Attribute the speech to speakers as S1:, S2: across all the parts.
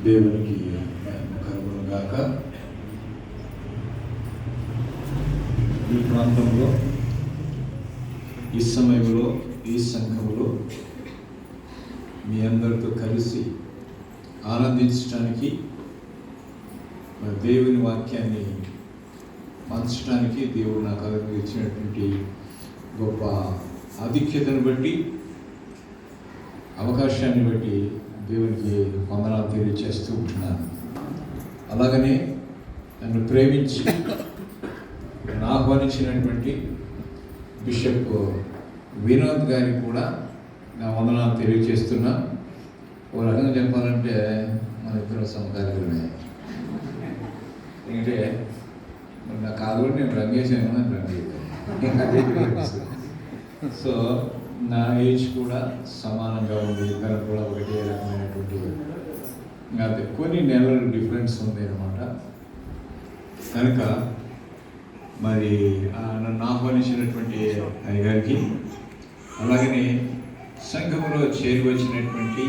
S1: దేవునికి కలుగును గాక. ఈ ప్రాంతంలో, ఈ సమయంలో, ఈ సంఘంలో మీ అందరితో కలిసి ఆనందించడానికి, దేవుని వాక్యాన్ని పంచడానికి దేవుడు నాకు ఇచ్చినటువంటి గొప్ప ఆధిక్యతను బట్టి, అవకాశాన్ని బట్టి దేవునికి వందనాలు తెలియజేస్తూ ఉంటున్నాను. అలాగనే నన్ను ప్రేమించి ఆహ్వానించినటువంటి బిషప్ వినోద్ గారికి కూడా నా వందనాలు తెలియజేస్తున్నా. ఓ రకంగా చెప్పాలంటే మన ఇద్దరు సమకాలీనమే. ఎందుకంటే నా కాదు కూడా నేను రంగేశాను అని రంగేశాను. సో నా ఏజ్ కూడా సమానంగా ఉంది, ఇద్దరు కూడా ఒకటే రకమైనటువంటి అదే కొన్ని నెలల డిఫరెన్స్ ఉంది అన్నమాట. కనుక మరి నన్ను ఆహ్వానించినటువంటి అయ్యగారికి, అలాగనే సంఘంలో చేరి వచ్చినటువంటి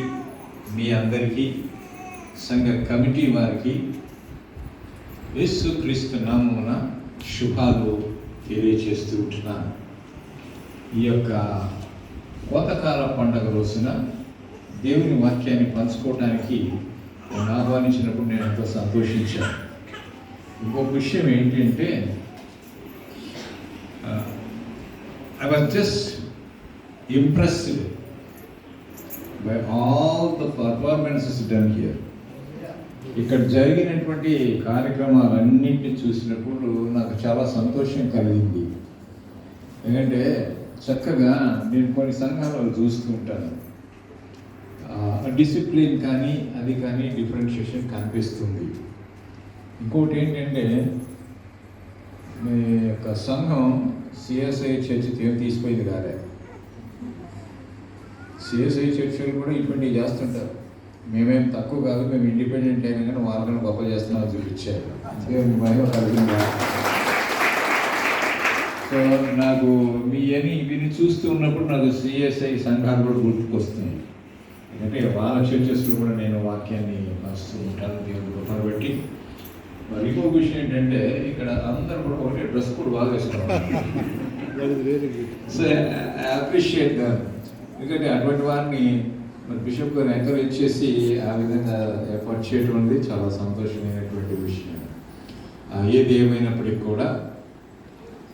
S1: మీ అందరికీ, సంఘ కమిటీ వారికి యేసుక్రీస్తు నామమున శుభాలు తెలియజేస్తూ ఉంటున్నాను. ఈ యొక్క కోతకాల పండగ రోజున దేవుని వాక్యాన్ని పంచుకోవడానికి నన్ను ఆహ్వానించినప్పుడు నేను ఎంతో సంతోషించాను. ఇంకొక విషయం ఏంటంటే, I was just impressed by all the performances done here. ఇక్కడ జరిగినటువంటి కార్యక్రమాలన్నింటినీ చూసినప్పుడు నాకు చాలా సంతోషం కలిగింది. ఎందుకంటే చక్కగా నేను కొన్ని సంఘాలలో చూస్తూ ఉంటాను, డిసిప్లిన్ కానీ అది కానీ డిఫరెన్షియేషన్ కనిపిస్తుంది. ఇంకోటి ఏంటంటే, మీ యొక్క సంఘం సిఎస్ఐ చర్చ్ తీసిపోయింది కాదే. సిఎస్ఐ చర్చలు కూడా ఇటువంటివి చేస్తుంటారు. మేమేం తక్కువ కాదు, మేము ఇండిపెండెంట్ అయినా కానీ వాళ్ళని గొప్ప చేస్తున్నామని చూపించారు. దేవుని మహిమ కలిగిందా. సో నాకు ఇవన్నీ చూస్తూ ఉన్నప్పుడు నాకు సిఎస్ఐ సంఘాలు కూడా గుర్తుకొస్తున్నాయి. ఎందుకంటే వాళ్ళ చర్చెస్లో కూడా నేను వాక్యాన్ని పంచుతూ ఉంటాను దేవుని గొప్పను బట్టి. మరి ఇంకొక విషయం ఏంటంటే, ఇక్కడ అందరూ కూడా ఒకటే డ్రెస్ కూడా బాగా వేసుకున్నారు. So I appreciate that. ఎందుకంటే అటువంటి వారిని మరి బిషప్ గారు ఎంకరేజ్ చేసి ఆ విధంగా ఏర్పాటు చేయడం అనేది చాలా సంతోషమైనటువంటి విషయం. ఏది ఏమైనప్పటికీ కూడా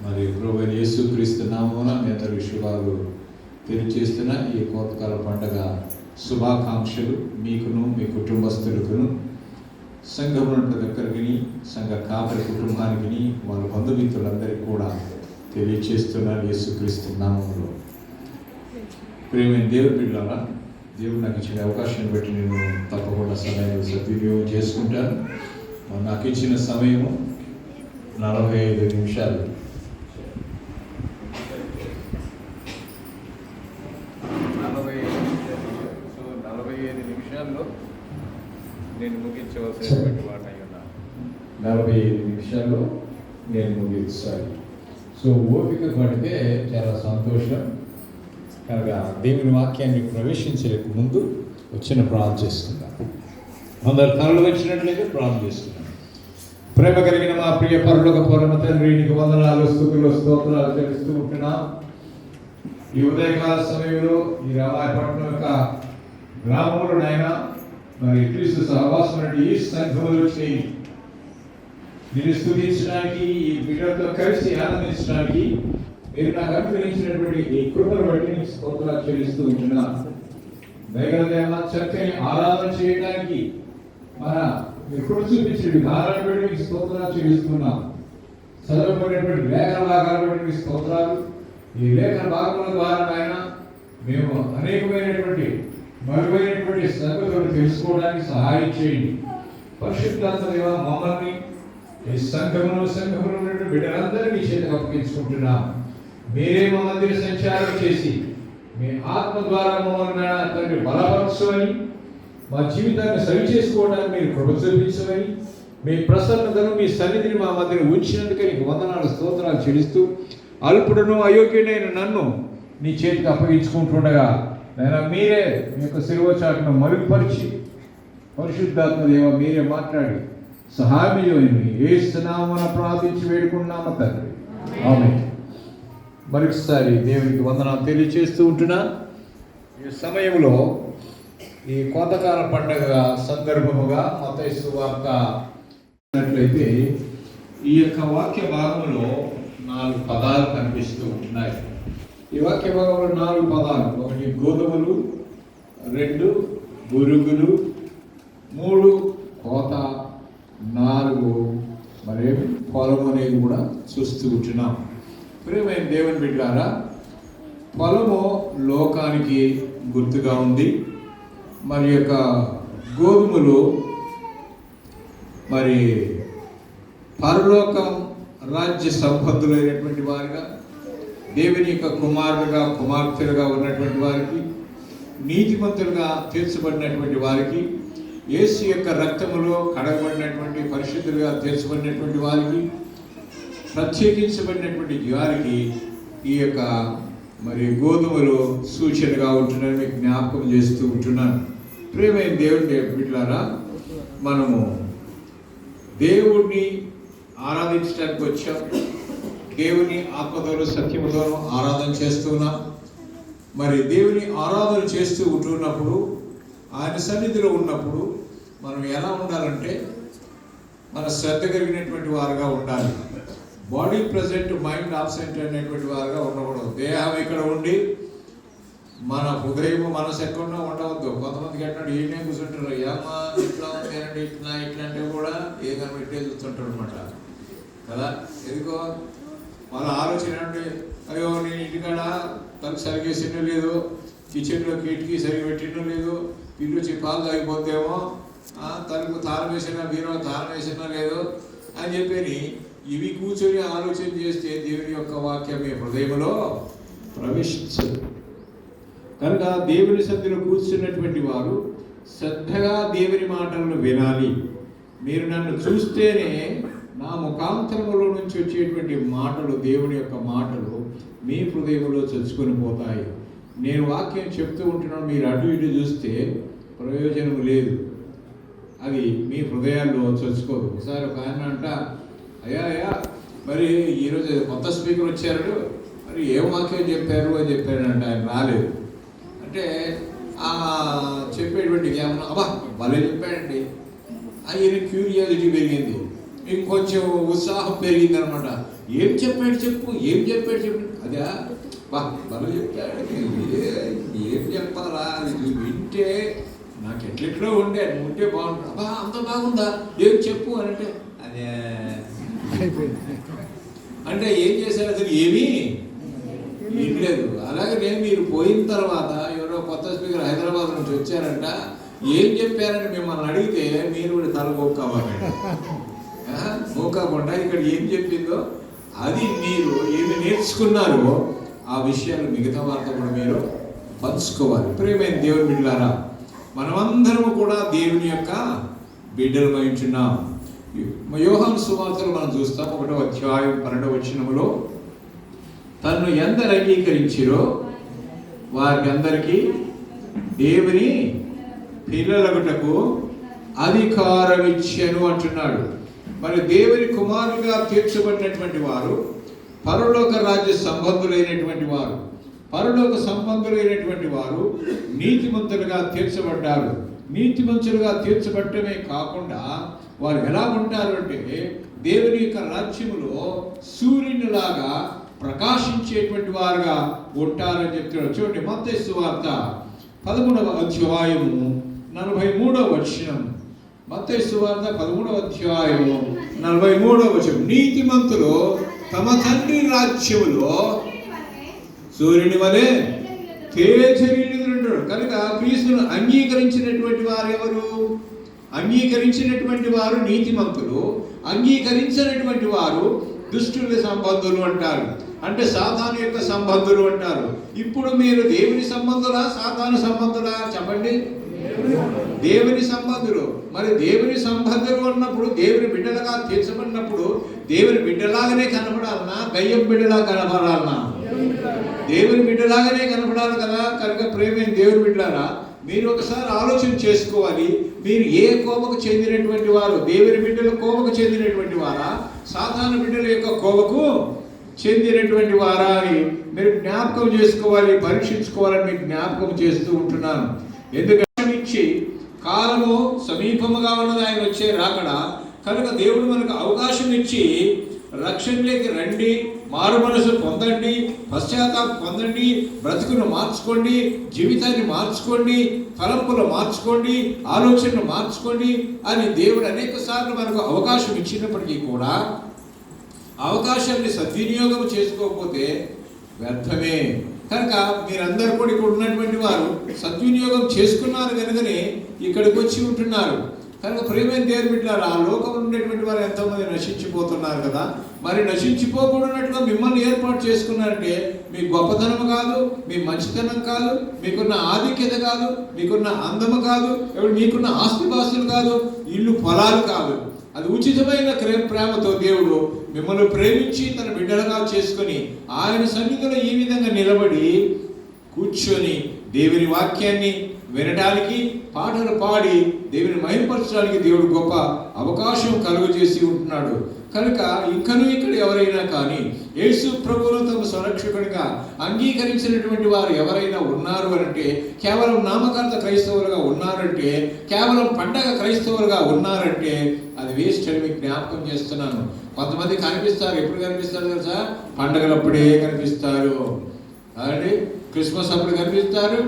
S1: మరి ప్రభువైన యేసుక్రీస్తు నామమున మీ అందరి శుభాలు తెలియజేస్తున్న ఈ కోతకాల పండగ శుభాకాంక్షలు మీకును, మీ కుటుంబస్తులకును, సంఘమున దగ్గరికి, సంఘ కాపరి కుటుంబానికి, వాళ్ళ బంధుమిత్రులందరికీ కూడా తెలియజేస్తున్నాను యేసుక్రీస్తు నామములో. ప్రియమైన దేవుని బిడ్డలారా, దేవుడు నాకు ఇచ్చిన అవకాశాన్ని బట్టి నేను తప్పకుండా సమయం సద్వినియోగం చేసుకుంటాను. నాకు ఇచ్చిన సమయము 45 నిమిషాలు. 45 నిమిషాల్లో నేను ముగించవలసినటువంటి వాట అయి ఉన్నాను. 45 నిమిషాల్లో నేను ముగించాలి. సో ఓపిక పడితే చాలా సంతోషం. కనుక దేవుని వాక్యాన్ని ప్రవేశించలేక ముందు వచ్చిన ప్రార్థన చేస్తున్నాను. అందరు తలలు వచ్చినట్లయితే ప్రార్థన చేస్తున్నాను. ప్రేమ కలిగిన మా ప్రియ పరలోక పరమ తండ్రి, నీకు వందనాలు, స్తుతులు, స్తోత్రాలు చెల్లిస్తూ ఉంటున్నాం. ఈ ఉదయకాల సమయంలో ఈ రామాయపట్నం యొక్క గ్రామంలో నాయనా మరి క్రీస్తు సహవాసం ఈ సంఘములు వచ్చి నిన్ను స్తుతించడానికి, ఈ బిడ్డలతో కలిసి ఆనందించడానికి మీరు నాకు అనుగ్రహించినటువంటి ఈ కృపను బట్టి నీకు స్తోత్రాలు చెల్లిస్తూ ఉంటున్నా. దయగల చక్కని ఆరాధన చేయడానికి మీరు కృప చూపించిన విధానాన్ని బట్టి మీకు స్తోత్రాలు చెల్లిస్తున్నాం. చదవబడినటువంటి లేఖన భాగాలను బట్టి మీకు స్తోత్రాలు. ఈ లేఖన భాగముల ద్వారా ఆయన మేము అనేకమైనటువంటి మరువైనటువంటి సంగతులను తెలుసుకోవడానికి సహాయం చేయండి. పరిశుద్ధాత్మ దేవా, మమ్మల్ని ఈ సంఘమును బిడ్డలందరినీ మీ చేతికి అప్పగించుకుంటున్నాం. మీరే మా మధ్య సంచారం చేసి మీ ఆత్మ ద్వారా మమ్మల్ని తండ్రి బలపరచమని, మా జీవితాన్ని సరి చేసుకోవడానికి మీరు కృప చూపించమని, మీ ప్రసన్నతను, మీ సన్నిధిని మా మధ్యన ఉంచినందుకే నీకు వందనాలు, స్తోత్రాలు చెల్లిస్తూ, అల్పుడును అయోగ్యుడైన నన్ను నీ చేతికి అప్పగించుకుంటుండగా నాయన మీరే మీ యొక్క శిలువ చాటును మరుగుపరిచి పరిశుద్ధాత్మ దేవ మీరే మాట్లాడి సహాయం చేయమని యేసు నామమున ప్రార్థించి వేడుకున్నాము తండ్రి, ఆమేన్. మరొకసారి దేవునికి వందనాలు తెలియజేస్తూ ఉంటున్నా. ఈ సమయంలో ఈ కొంతకాల పండగ సందర్భముగా మత్తయి సువార్త అన్నట్లయితే ఈ యొక్క వాక్య భాగంలో 4 పదాలు కనిపిస్తూ ఉంటున్నాయి. ఈ వాక్య భాగంలో 4 పదాలు, 1 గోధుమలు, 2 బురుగులు, 3 కోత, 4 మరేమి పొలం అనేది కూడా చూస్తూ ఉంటున్నాం. ప్రియమైన దేవుని బిడ్డలారా, పొలము లోకానికి గుర్తుగా ఉంది. మరి యొక్క గోధుమలు మరి పరలోకం రాజ్య సంబంధులైనటువంటి వారిగా, దేవుని యొక్క కుమారులుగా కుమార్తెలుగా ఉన్నటువంటి వారికి, నీతిమంతులుగా తీర్చబడినటువంటి వారికి, యేసు యొక్క రక్తములో కడగబడినటువంటి పరిశుద్ధులుగా తీర్చబడినటువంటి వారికి, ప్రత్యేకించబడినటువంటి వారికి ఈ యొక్క మరి గోధుమలు సూచనగా ఉంటున్నాను, మీకు జ్ఞాపకం చేస్తూ ఉంటున్నాను. ప్రియమైన దేవుని బిడ్డలారా, మనము దేవుణ్ణి ఆరాధించడానికి వచ్చాం. దేవుని ఆత్మతోనూ సత్యముతోనూ ఆరాధన చేస్తున్నాం. మరి దేవుని ఆరాధన చేస్తూ ఉంటున్నప్పుడు, ఆయన సన్నిధిలో ఉన్నప్పుడు మనం ఎలా ఉండాలంటే మన శ్రద్ధ కలిగినటువంటి వారుగా ఉండాలి. బాడీ ప్రజెంట్, మైండ్ ఆబ్సెంట్ అనేటువంటి వారుగా ఉండకూడదు. దేహం ఇక్కడ ఉండి మన హృదయం మనసు ఎక్కడో ఉండవద్దు. కొంతమందికి ఎట్లా ఏమే కూర్చుంటారు, ఏమా ఇట్లా ఉంది అంటే ఇట్లా ఇట్లా అంటే కూడా ఏదైనా పెట్టే చూస్తుంటారు అనమాట కదా. ఎందుకో వాళ్ళ ఆలోచన అంటే, అయ్యో నేను ఇంటికాడ తనకు సరిగేసినో లేదు, కిచెన్లో కిటికీ సరిగి పెట్టినో లేదు, ఇల్లు వచ్చి పాలు తాగిపోతేమో, తనకు తాళం వేసినా బీరో తాళం వేసినా లేదు అని చెప్పి ఇవి కూర్చొని ఆలోచన చేస్తే దేవుని యొక్క వాక్యం మీ హృదయంలో ప్రవేశించదు. కనుక దేవుని సన్నిధిలో కూర్చున్నటువంటి వారు శ్రద్ధగా దేవుని మాటలను వినాలి. మీరు నన్ను చూస్తేనే నా ముఖాంతరములో నుంచి వచ్చేటువంటి మాటలు, దేవుని యొక్క మాటలు మీ హృదయంలో చచ్చుకొని పోతాయి. నేను వాక్యం చెప్తూ ఉంటున్నాను, మీరు అటు ఇటు చూస్తే ప్రయోజనం లేదు, అది మీ హృదయాల్లో చచ్చుకోదు. ఒకసారి ఒక ఆయన అంట, అయ్యా మరి ఈరోజు కొత్త స్పీకర్ వచ్చారు, మరి ఏం వాక్యం చెప్పారు అని చెప్పాడంట. ఆయన రాలేదు అంటే చెప్పేటువంటి ఏమన్నా అబ్బా భలే చెప్పాడండి, ఆయన క్యూరియాసిటీ పెరిగింది, ఇంకొంచెం ఉత్సాహం పెరిగింది అనమాట. ఏం చెప్పాడు చెప్పు, ఏం చెప్పాడు చెప్పు. అదే బా భలే చెప్పాడు, ఏం చెప్పాలా, అది వింటే నాకు ఎట్లెట్లో ఉండే, నువ్వు ఉంటే బాగుంటుంది. అబ్బా అంత బాగుందా, ఏం చెప్పు అని అంటే అదే అంటే ఏం చేశారు, అసలు ఏమీ వినలేదు. అలాగే మీరు పోయిన తర్వాత ఎవరో కొత్త స్పీకర్ హైదరాబాద్ నుంచి వచ్చారంట, ఏం చెప్పారని మిమ్మల్ని అడిగితే మీరు కూడా తల మోకాకుండా ఇక్కడ ఏం చెప్పిందో అది మీరు ఏమి నేర్చుకున్నారో ఆ విషయాలు మిగతా వారితో కూడా మీరు పంచుకోవాలి. ప్రియమైన దేవుని బిడ్డలారా, మనమందరము కూడా దేవుని యొక్క బిడ్డలమై ఉంటున్నాం. యోహాను సువార్తలో మనం చూస్తాం, 1వ అధ్యాయం 12వ వచనములో, తన్ను ఎందరు అంగీకరించిరో వారికి అందరికీ దేవుని పిల్లలగుటకు అధికారం ఇచ్చెను అంటున్నాడు. మరి దేవుని కుమారులుగా తీర్చబడినటువంటి వారు పరలోక రాజ్య సంబంధులైనటువంటి వారు, పరలోక సంబంధులైనటువంటి వారు నీతిమంతులుగా తీర్చబడ్డారు. నీతిమంతులుగా తీర్చబడటమే కాకుండా వారు ఎలా ఉంటారు అంటే దేవుని యొక్క రాజ్యములో సూర్యునిలాగా ప్రకాశించేటువంటి వారుగా ఉంటారని చెప్తున్నాడు. చూడండి, మత్తయి సువార్త 13వ అధ్యాయము 43వ వచనం. మత్తయి సువార్త 13వ అధ్యాయము 43వ వచనం. నీతిమంతులు తమ తండ్రి రాజ్యములో సూర్యుని వలె తేజరిల్లుతుంటాడు. కనుక క్రీస్తును అంగీకరించినటువంటి వారు ఎవరు? అంగీకరించినటువంటి వారు నీతిమంతులు, అంగీకరించినటువంటి వారు దుష్టుల సంబంధులు అంటారు, అంటే సాతాను యొక్క సంబంధులు అంటారు. ఇప్పుడు మీరు దేవుని సంబంధులా సాతాను సంబంధులా చెప్పండి? దేవుని సంబంధులు. మరి దేవుని సంబంధులు అన్నప్పుడు దేవుని బిడ్డలుగా తీర్చబడినప్పుడు దేవుని బిడ్డలాగానే కనపడాలన్నా దయ్యం బిడ్డలా కనపడాలన్నా? దేవుని బిడ్డలాగానే కనపడాలి కదా. కనుక ప్రేమైన దేవుని బిడ్డలారా, మీరు ఒకసారి ఆలోచన చేసుకోవాలి. మీరు ఏ కోవకు చెందినటువంటి వారు? దేవుని బిడ్డల కోవకు చెందినటువంటి వారా, సాధారణ బిడ్డల యొక్క కోవకు చెందినటువంటి వారా అని మీరు జ్ఞాపకం చేసుకోవాలి, పరీక్షించుకోవాలని మీకు జ్ఞాపకం చేస్తూ ఉంటున్నాను. ఎందుకంటే ఇచ్చి కాలము సమీపముగా ఉన్నది, ఆయన వచ్చే రాకడ. కనుక దేవుడు మనకు అవకాశం ఇచ్చి రక్షణలోకి రండి, మారు మనసు పొందండి, పశ్చాత్తాపం పొందండి, బ్రతుకును మార్చుకోండి, జీవితాన్ని మార్చుకోండి, తలంపులు మార్చుకోండి, ఆలోచనలు మార్చుకోండి అని దేవుడు అనేక సార్లు మనకు అవకాశం ఇచ్చినప్పటికీ కూడా అవకాశాన్ని సద్వినియోగం చేసుకోకపోతే వ్యర్థమే. కనుక మీరందరూ కూడా ఇక్కడ ఉన్నటువంటి వారు సద్వినియోగం చేసుకున్నారు కనుకనే ఇక్కడికి వచ్చి ఉంటున్నారు. కనుక ప్రేమైన దేవుని బిడ్డలారా, ఆ లోకంలో ఉండేటువంటి వారు ఎంతోమంది నశించిపోతున్నారు కదా. మరి నశించిపోకూడనట్టుగా మిమ్మల్ని ఏర్పాటు చేసుకున్నారంటే మీ గొప్పతనం కాదు, మీ మంచితనం కాదు, మీకున్న ఆధిక్యత కాదు, మీకున్న అందము కాదు, మీకున్న ఆస్తిపాస్తులు కాదు, ఇల్లు పొలాలు కాదు. అది ఉచితమైన ప్రేమతో దేవుడు మిమ్మల్ని ప్రేమించి తన బిడ్డలుగా చేసుకొని ఆయన సన్నిధిలో ఈ విధంగా నిలబడి కూర్చొని దేవుని వాక్యాన్ని వినడానికి, పాటలు పాడి దేవుని మహిమపరచడానికి దేవుడు గొప్ప అవకాశం కలుగజేసి ఉంటున్నాడు. కనుక ఇంకనూ ఇక్కడ ఎవరైనా కానీ యేసు ప్రభువును తమ సంరక్షకుడిగా అంగీకరించినటువంటి వారు ఎవరైనా ఉన్నారు అంటే, కేవలం నామకార్థ క్రైస్తవులుగా ఉన్నారంటే, కేవలం పండగ క్రైస్తవులుగా ఉన్నారంటే అది వేస్ట్ అని మీకు జ్ఞాపకం చేస్తున్నాను. కొంతమంది కనిపిస్తారు. ఎప్పుడు కనిపిస్తారు తెలుసా? పండగలప్పుడే కనిపిస్తారు. అలాంటి క్రిస్మస్ అప్పుడు కనిపిస్తారు,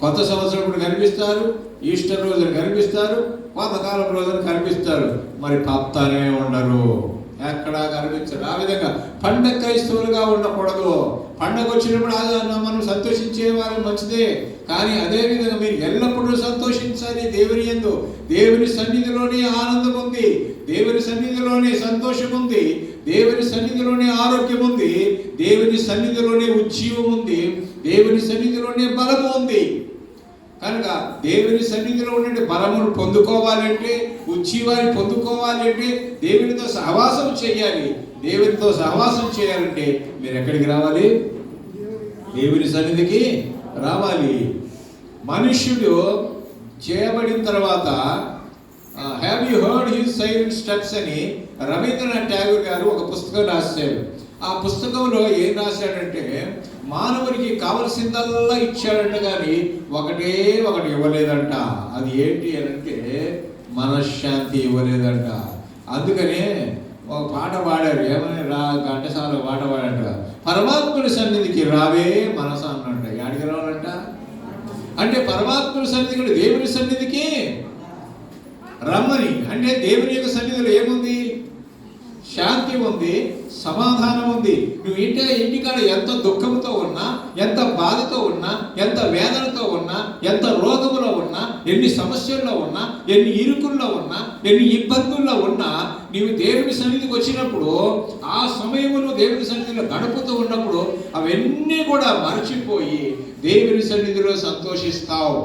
S1: కొత్త సంవత్సరం అప్పుడు కనిపిస్తారు, ఈస్టర్ రోజున కనిపిస్తారు, పాతకాలం రోజున కనిపిస్తారు. మరి పత్తానే ఉండరు, ఎక్కడా కనిపించరు. ఆ విధంగా పండగ క్రైస్తవులుగా ఉండకూడదు. పండగ వచ్చినప్పుడు మనం సంతోషించే వారు మంచిదే, కానీ అదే విధంగా మీరు ఎల్లప్పుడూ సంతోషించాలి. దేవుని యందు, దేవుని సన్నిధిలోనే ఆనందం ఉంది, దేవుని సన్నిధిలోనే సంతోషం ఉంది, దేవుని సన్నిధిలోనే ఆరోగ్యం ఉంది, దేవుని సన్నిధిలోనే ఉజ్జీవం ఉంది, దేవుని సన్నిధిలోనే బలము ఉంది. కనుక దేవుని సన్నిధిలో ఉండే బలమును పొందుకోవాలంటే, ఉజ్జీవాన్ని పొందుకోవాలంటే దేవునితో సహవాసం చేయాలి. దేవునితో సహవాసం చేయాలంటే మీరు ఎక్కడికి రావాలి? దేవుని సన్నిధికి రావాలి. మనుష్యుడు చేయబడిన తర్వాత have you heard his silent steps అని రవీంద్రనాథ్ ఠాగూర్ గారు ఒక పుస్తకం రాశారు. ఆ పుస్తకంలో ఏం రాశాడంటే, మానవునికి కావలసిందల్లా ఇచ్చాడంట, కానీ ఒకటే ఒకటి ఇవ్వలేదంట. అది ఏంటి అని అంటే మనశ్శాంతి ఇవ్వలేదంట. అందుకనే ఒక పాట పాడారు. ఏమని ఘంటసాల పాట పాడంట, పరమాత్ముడి సన్నిధికి రావే మనస అన్నంట. యాడికి రావాలంట అంటే పరమాత్ముడి సన్నిధికి, దేవుని సన్నిధికి రమ్మని. అంటే దేవుని యొక్క సన్నిధిలో ఏముంది? శాంతి ఉంది, సమాధానం ఉంది. నువ్వు ఇంటికాడ ఎంత దుఃఖంతో ఉన్నా, ఎంత బాధతో ఉన్నా, ఎంత వేదనతో ఉన్నా, ఎంత రోగములో ఉన్నా, ఎన్ని సమస్యల్లో ఉన్నా, ఎన్ని ఇరుకుల్లో ఉన్నా, ఎన్ని ఇబ్బందుల్లో ఉన్నా, నీవు దేవుని సన్నిధికి వచ్చినప్పుడు, ఆ సమయమును దేవుని సన్నిధిలో గడుపుతూ ఉన్నప్పుడు అవన్నీ కూడా మరచిపోయి దేవుని సన్నిధిలో సంతోషిస్తావు.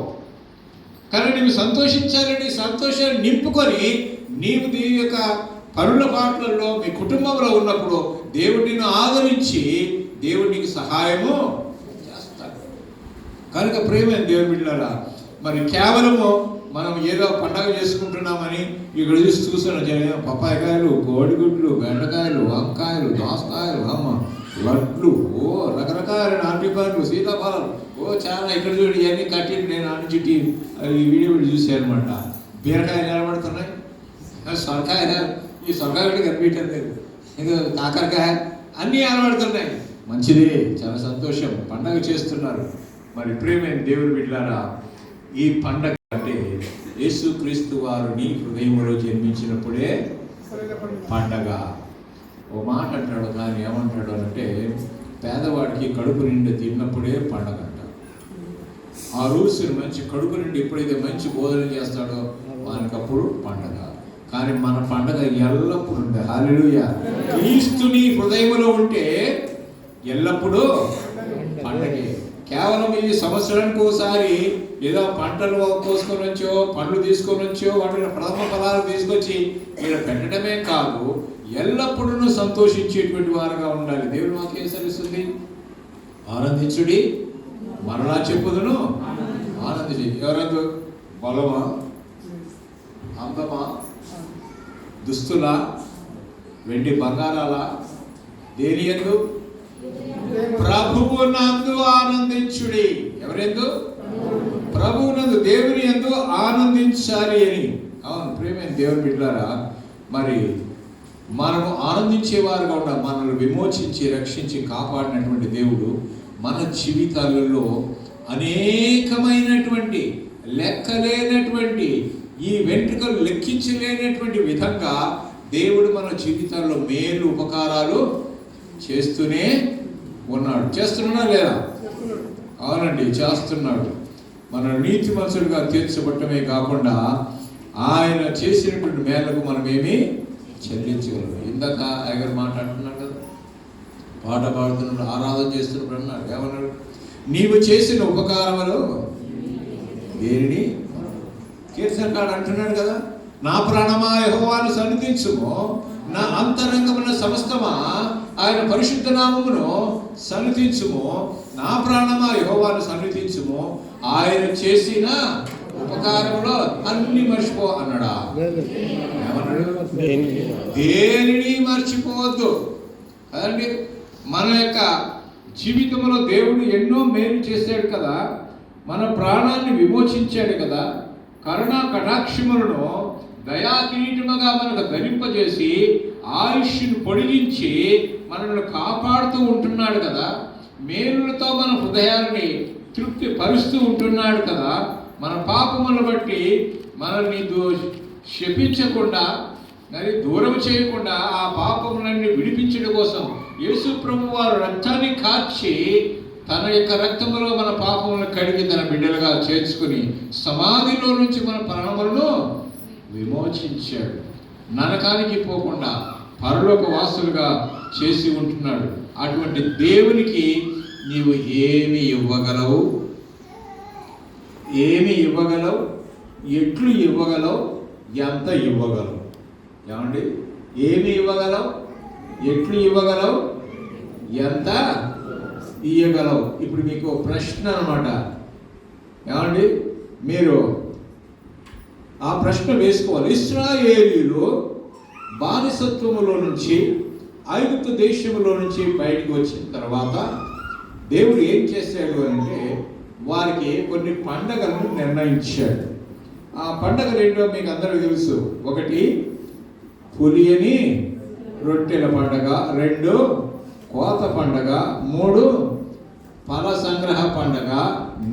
S1: కానీ నీవు సంతోషించాలని సంతోషాన్ని నింపుకొని నీవు దీని యొక్క పనుల పాటలలో మీ కుటుంబంలో ఉన్నప్పుడు దేవుడు నిన్ను ఆదరించి దేవుడు నీకు సహాయము చేస్తాడు. కనుక ప్రేమైన దేవుని బిడ్డలారా, మరి కేవలము మనం ఏదో పండగ చేసుకుంటున్నామని ఇక్కడ చూస్తున్నాం. పప్పాయకాయలు, కోడిగుడ్లు, బెండకాయలు, వంకాయలు, దోసకాయలు, లడ్లు, రకరకాల నాటిపండ్లు, సీతాఫలాలు, చాలా ఇక్కడ చూడండి. ఇవన్నీ కట్టి నేను అన్నిటి ఈ వీడియో చూసాను అనమాట. బీరకాయలు నిలబడుతున్నాయి, సొరకాయలు, ఈ సొరకాయ కనిపించడం లేదు, ఇంకా కాకరకాయ అన్నీ నిలబడుతున్నాయి. మంచిదే, చాలా సంతోషం, పండగ చేస్తున్నారు. మరి ప్రేమైన దేవుని బిడ్డలారా, ఈ పండగ అంటే యేసుక్రీస్తు వారు నీ హృదయంలో జన్మించినప్పుడే పండగ. ఓ మాట అంటాడు, కానీ ఏమంటాడు అంటే, పేదవాడికి కడుపు నిండి తిన్నప్పుడే పండగ అంట. ఆ రూల్స్ మంచి కడుపు నిండి ఎప్పుడైతే మంచి భోజనం చేస్తాడో వానికప్పుడు పండగ. కానీ మన పండగ ఎల్లప్పుడూ ఉంది. హల్లెలూయా. క్రీస్తు నీ హృదయంలో ఉంటే ఎల్లప్పుడూ పండగే. కేవలం ఈ సంవత్సరానికి ఒకసారి ఏదో పంటలు కోసుకొని వచ్చో పండ్లు తీసుకొని వచ్చో వాటిని ప్రథమ ఫలాలు తీసుకొచ్చి మీరు పెట్టడమే కాదు, ఎల్లప్పుడూ సంతోషించేటువంటి వారుగా ఉండాలి. దేవుడు మాకేం సరిస్తుంది? ఆనందించుడి, మరలా చెప్పుదును ఆనందించి. ఎవరందు? బలమా, అందమా, దుస్తులా, వెండి బంగారాల, దేని యందు? ప్రభువునందు ఆనందించుడి. ఎవరెందు? ప్రభువునందు, దేవుని యందు ఆనందించాలి అని. అవును ప్రియమైన దేవుని బిడ్డలారా, మరి మనము ఆనందించేవారుగా ఉండాలి. మనల్ని విమోచించి రక్షించి కాపాడినటువంటి దేవుడు మన జీవితాలలో అనేకమైనటువంటి లెక్కలేనటువంటి ఈ వెంట్రుకలు లెక్కించలేనటువంటి విధంగా దేవుడు మన జీవితాల్లో మేలు ఉపకారాలు చేస్తూనే ఉన్నాడు. చేస్తున్నా లేదా? అవునండి, చేస్తున్నాడు. మన నీతి మనసులుగా తీర్చబట్టమే కాకుండా ఆయన చేసినటువంటి మేలకు మనమేమి చెల్లించగలరు. ఇందాక ఆయన మాట్లాడుతున్నాడు కదా, పాట పాడుతున్నప్పుడు, ఆరాధన చేస్తున్నప్పుడు అన్నాడు, ఏమన్నాడు? నీవు చేసిన ఉపకారములు దేనిని? కీర్తనకాడు అంటున్నాడు కదా, నా ప్రాణమా యెహోవాను సన్నిధించుము, నా అంతరంగమున సమస్తమా ఆయన పరిశుద్ధ నామమును సన్నిధించుము, నా ప్రాణమా యెహోవాను సన్నిధించుము, ఆయన చేసిన ఉపకారంలో అన్ని మర్చిపో అన్నాడా? ఏమన్నాడు? దేనిని మర్చిపోవద్దు కదండి. మన యొక్క జీవితంలో దేవుడు ఎన్నో మేలు చేశాడు కదా, మన ప్రాణాన్ని విమోచించాడు కదా, కరుణా కటాక్షములను దయా కిరీటముగా మనకు ధరింపజేసి ఆయుష్ను పొడిగించి మనల్ని కాపాడుతూ ఉంటున్నాడు కదా, మేలులతో మన హృదయాన్ని తృప్తి పరుస్తూ ఉంటున్నాడు కదా, మన పాపములను బట్టి మనల్ని శపించకుండా మరి దూరం చేయకుండా ఆ పాపములన్నీ విడిపించడం కోసం యేసు ప్రభు వారు రక్తాన్ని కార్చి తన యొక్క రక్తములో మన పాపములను కడిగి తన బిడ్డలుగా చేర్చుకుని సమాధిలో నుంచి మన ప్రాణములను విమోచించాడు. నరకానికి పోకుండా పరలోక వాసులుగా చేసి ఉంటున్నాడు. అటువంటి దేవునికి నీవు ఏమి ఇవ్వగలవు? ఏమి ఇవ్వగలవు? ఎట్లు ఇవ్వగలవు? ఎంత ఇవ్వగలవు? ఏమండి? ఏమి ఇవ్వగలవు? ఎట్లు ఇవ్వగలవు? ఎంత ఇవ్వగలవు? ఇప్పుడు మీకు ప్రశ్న అన్నమాట. ఏమండి? మీరు ఆ ప్రశ్న వేసుకోవాలి. ఇశ్రాయేలీయులు బానిసత్వములో నుంచి ఐగుప్తు దేశంలో నుంచి బయటకు వచ్చిన తర్వాత దేవుడు ఏం చేశాడు అంటే వారికి కొన్ని పండగలను నిర్ణయించాడు. ఆ పండగలు ఏంటో మీకు అందరికీ తెలుసు. ఒకటి పులియని రొట్టెల పండగ, 2 కోత పండగ, 3 ఫల సంగ్రహ పండగ,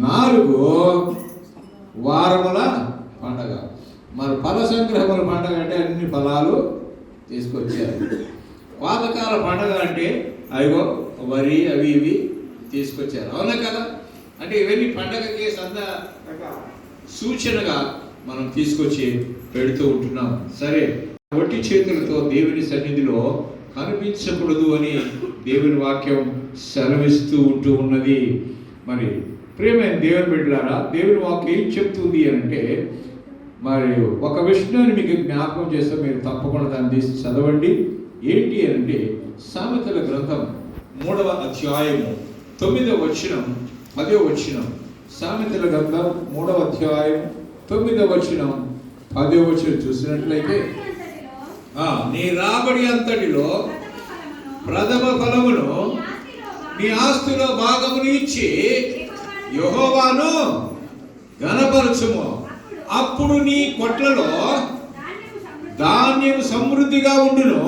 S1: 4 వారముల పండగ. మరి ఫల సంగ్రహముల పండగ అంటే అన్ని ఫలాలు తీసుకొచ్చారు. కోతకాల పండగ అంటే అయ్యో వరి అవి ఇవి తీసుకొచ్చారు. అవునా కదా? అంటే ఇవన్నీ పండగకి సూచనగా మనం తీసుకొచ్చి పెడుతూ ఉంటున్నాం. సరే, ఒట్టి చేతులతో దేవుని సన్నిధిలో కనిపించకూడదు అని దేవుని వాక్యం సెలవిస్తూ ఉంటూ ఉన్నది. మరి ప్రియమైన దేవుని బిడ్డలారా, దేవుని వాక్యం ఏం చెప్తుంది అంటే, మరి ఒక విషయాన్ని మీకు జ్ఞాపకం చేస్తే మీరు తప్పకుండా దాన్ని తీసి చదవండి. ఏంటి అంటే సామెతల గ్రంథం 3వ అధ్యాయము 9వ వచనం 10వ వచనం. సామెతల గ్రంథం 3వ అధ్యాయం 9వ వచనం 10వ వచనం చూసినట్లయితే, నీ రాబడి అంతటిలో ప్రథమ ఫలమును నీ ఆస్తిలో భాగమును ఇచ్చి యెహోవాను ఘనపరచుము, అప్పుడు నీ కొట్లలో ధాన్యం సమృద్ధిగా ఉండును,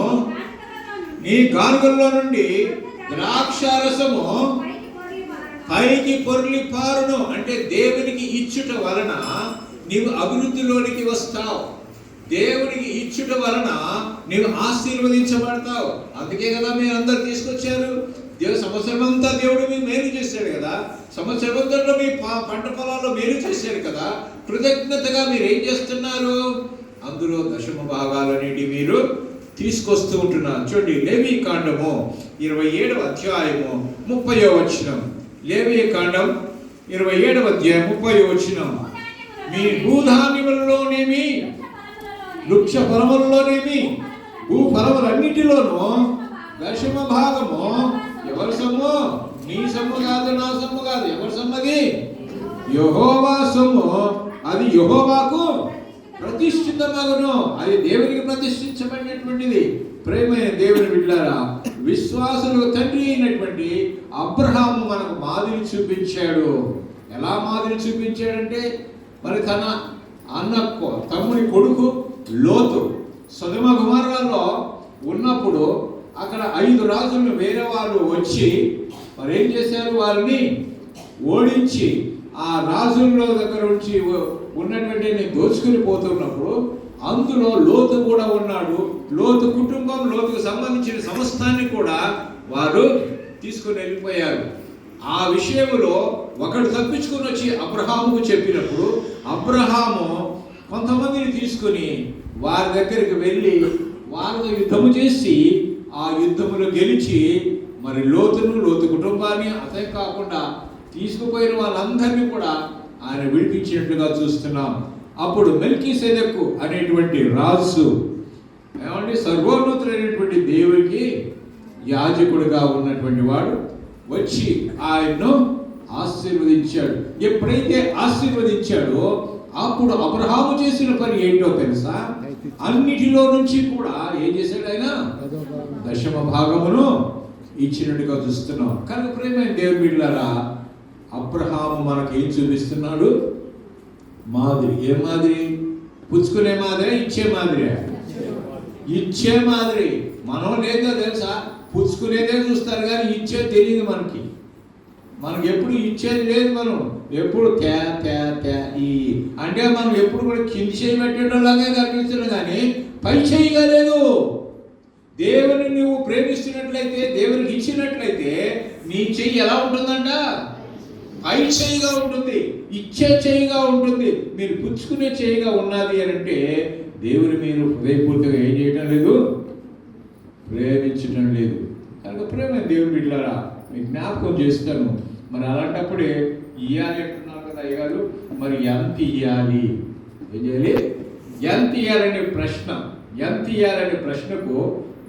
S1: నీ గానుగల్లో నుండి ద్రాక్షారసము పైకి పొర్లి పారును. అంటే దేవునికి ఇచ్చుట వలన నీవు అభివృద్ధిలోనికి వస్తావు. దేవునికి ఇచ్చుట వలన నీవు ఆశీర్వదించబడతావు. అందుకే కదా మీరు అందరు తీసుకొచ్చారు. సంవత్సరం అంతా దేవుడు మీకు మేలు చేశాడు కదా, సంవత్సరం అంతా మీ పంట పొలాల్లో మేలు చేశాడు కదా. కృతజ్ఞతగా మీరు ఏం చేస్తున్నారు? అందులో దశమ భాగాలనేవి మీరు తీసుకొస్తూ ఉంటున్నారు. చూడండి, లేవీ కాండము 27వ అధ్యాయము 30వ వచనం. లేవియ కాండం 27వ అధ్యాయం 30వ వచనం. మీ భూధాన్యములలోనేమి, వృక్ష ఫలములలోనేమి, భూఫలములన్నిటిలోనూ దశమ భాగము ఎవరి సొమ్ము? నీ సొమ్ము కాదు, నా సొమ్ము కాదు. ఎవరి సొమ్మది? యెహోవా సొమ్ము. అది యెహోవాకు ప్రతిష్ఠితమగును. అది దేవునికి ప్రతిష్ఠించబడినటువంటిది. ప్రేమైన దేవుని బిడ్డలారా, విశ్వాసులకు తండ్రి అయినటువంటి అబ్రహాము మనకు మాదిరి చూపించాడు. ఎలా మాదిరి చూపించాడంటే, మరి తన తమ్ముని కొడుకు లోతు సొదొమ గొమొర్రాలో ఉన్నప్పుడు అక్కడ 5 రాజులను వేరే వాళ్ళు వచ్చి మరి ఏం చేశారు? వారిని ఓడించి ఆ రాజుల్లో దగ్గర నుంచి ఉన్నటువంటి దోచుకుని పోతున్నప్పుడు అందులో లోతు కూడా ఉన్నాడు. లోతు కుటుంబం, లోతుకు సంబంధించిన సమస్తాన్ని కూడా వారు తీసుకుని వెళ్ళిపోయారు. ఆ విషయంలో ఒకడు తప్పించుకుని వచ్చి అబ్రహాముకు చెప్పినప్పుడు అబ్రహాము కొంతమందిని తీసుకుని వారి దగ్గరికి వెళ్ళి వారితో యుద్ధము చేసి ఆ యుద్ధములో గెలిచి మరి లోతు కుటుంబాన్ని అదే కాకుండా తీసుకుపోయిన వాళ్ళందరినీ కూడా ఆయన విడిపించినట్లుగా చూస్తున్నాం. అప్పుడు మెల్కీసెదెకు అనేటువంటి రాజు ఏమంటే సర్వోన్నతుడైనటువంటి దేవునికి యాజకుడిగా ఉన్నటువంటి వాడు వచ్చి ఆయన్ను ఆశీర్వదించాడు. ఎప్పుడైతే ఆశీర్వదించాడో అప్పుడు అబ్రహాము చేసిన పని ఏంటో తెలుసా? అన్నిటిలో నుంచి కూడా ఏం చేశాడు? ఆయన దశమ భాగమును ఇచ్చినట్టుగా చూస్తున్నాం. కనుక ప్రేమైన దేవుని బిడ్డలారా, అబ్రహాము మనకు ఏం చూపిస్తున్నాడు? మాదిరి. ఏ మాదిరి? పుచ్చుకునే మాదిరి, ఇచ్చే మాదిరి? ఇచ్చే మాదిరి. మనం లేదో తెలుసా? పుచ్చుకునేదే చూస్తారు కానీ ఇచ్చేది తెలియదు మనకి. మనకి ఎప్పుడు ఇచ్చేది లేదు. మనం ఎప్పుడు త్యా త్యా త్యా ఈ అంటే మనం ఎప్పుడు కూడా కింది చేయి పెట్టేటలాగే కనిపిస్తున్నాం కానీ పై చేయిగా లేదు. దేవుని నువ్వు ప్రేమిస్తున్నట్లయితే, దేవునికి ఇచ్చినట్లయితే నీ చెయ్యి ఎలా ఉంటుందంట? పై చేయిగా ఉంటుంది, ఇచ్చే చేయిగా ఉంటుంది. మీరు పుచ్చుకునే చేయిగా ఉన్నది అని అంటే దేవుని మీరు హృదయపూర్తిగా ఏం చేయటం లేదు? ప్రేమించడం లేదు. కనుక ప్రేమ దేవుని బిడ్డలారా, మీకు జ్ఞాపకం చేస్తాను. మరి అలాంటప్పుడే ఇయ్యాలి అంటున్నారు కదా అయ్యగారు. మరి ఎంత ఇయ్యాలి? ఏం చేయాలి? ఎంత ఇయ్యాలనే ప్రశ్న, ఎంత ఇయ్యాలనే ప్రశ్నకు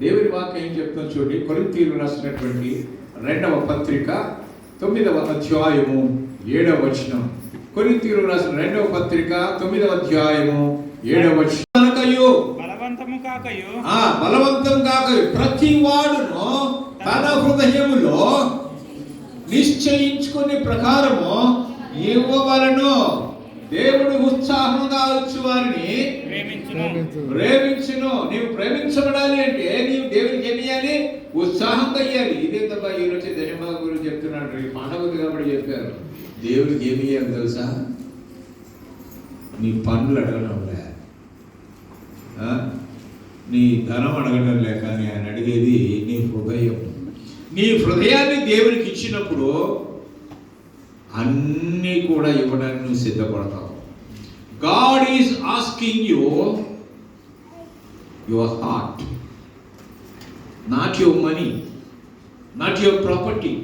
S1: దేవుని వాక్యం ఏం చెప్తాను చూడండి. కొరింథీయులకు రాసినటువంటి 2వ పత్రిక 9వ అధ్యాయము 7వ వచనం. కొరింథీయులకు రాసిన 2వ పత్రిక 9వ అధ్యాయము 7వ వచనం. బలవంతం కాకయు ప్రతి వాడును తన హృదయములో నిశ్చయించుకునే ప్రకారము ఇవ్వవలెను. దేవుడు ఉత్సాహంగా వచ్చి వారిని ప్రేమించును. నీవు ప్రేమించబడాలి అంటే నీవు దేవునికి ఏమి ఇయ్యాలి? ఉత్సాహంగా ఇయ్యాలి. ఇదే తప్ప ఈరోజు దశమ గురించి చెప్తున్నాడు. ఈ మానవుడు కాబట్టి చెప్పారు. దేవుడికి ఏమి ఇయ్యాలి తెలుసా? నీ పనులు అడగడం లే, నీ ధనం అడగడం లేక ఆయన అడిగేది నీ హృదయం. నీ హృదయాన్ని దేవునికి ఇచ్చినప్పుడు అన్నీ కూడా ఇవ్వడానికి నువ్వు సిద్ధపడతావు. God is asking you your heart, not your money, not your property.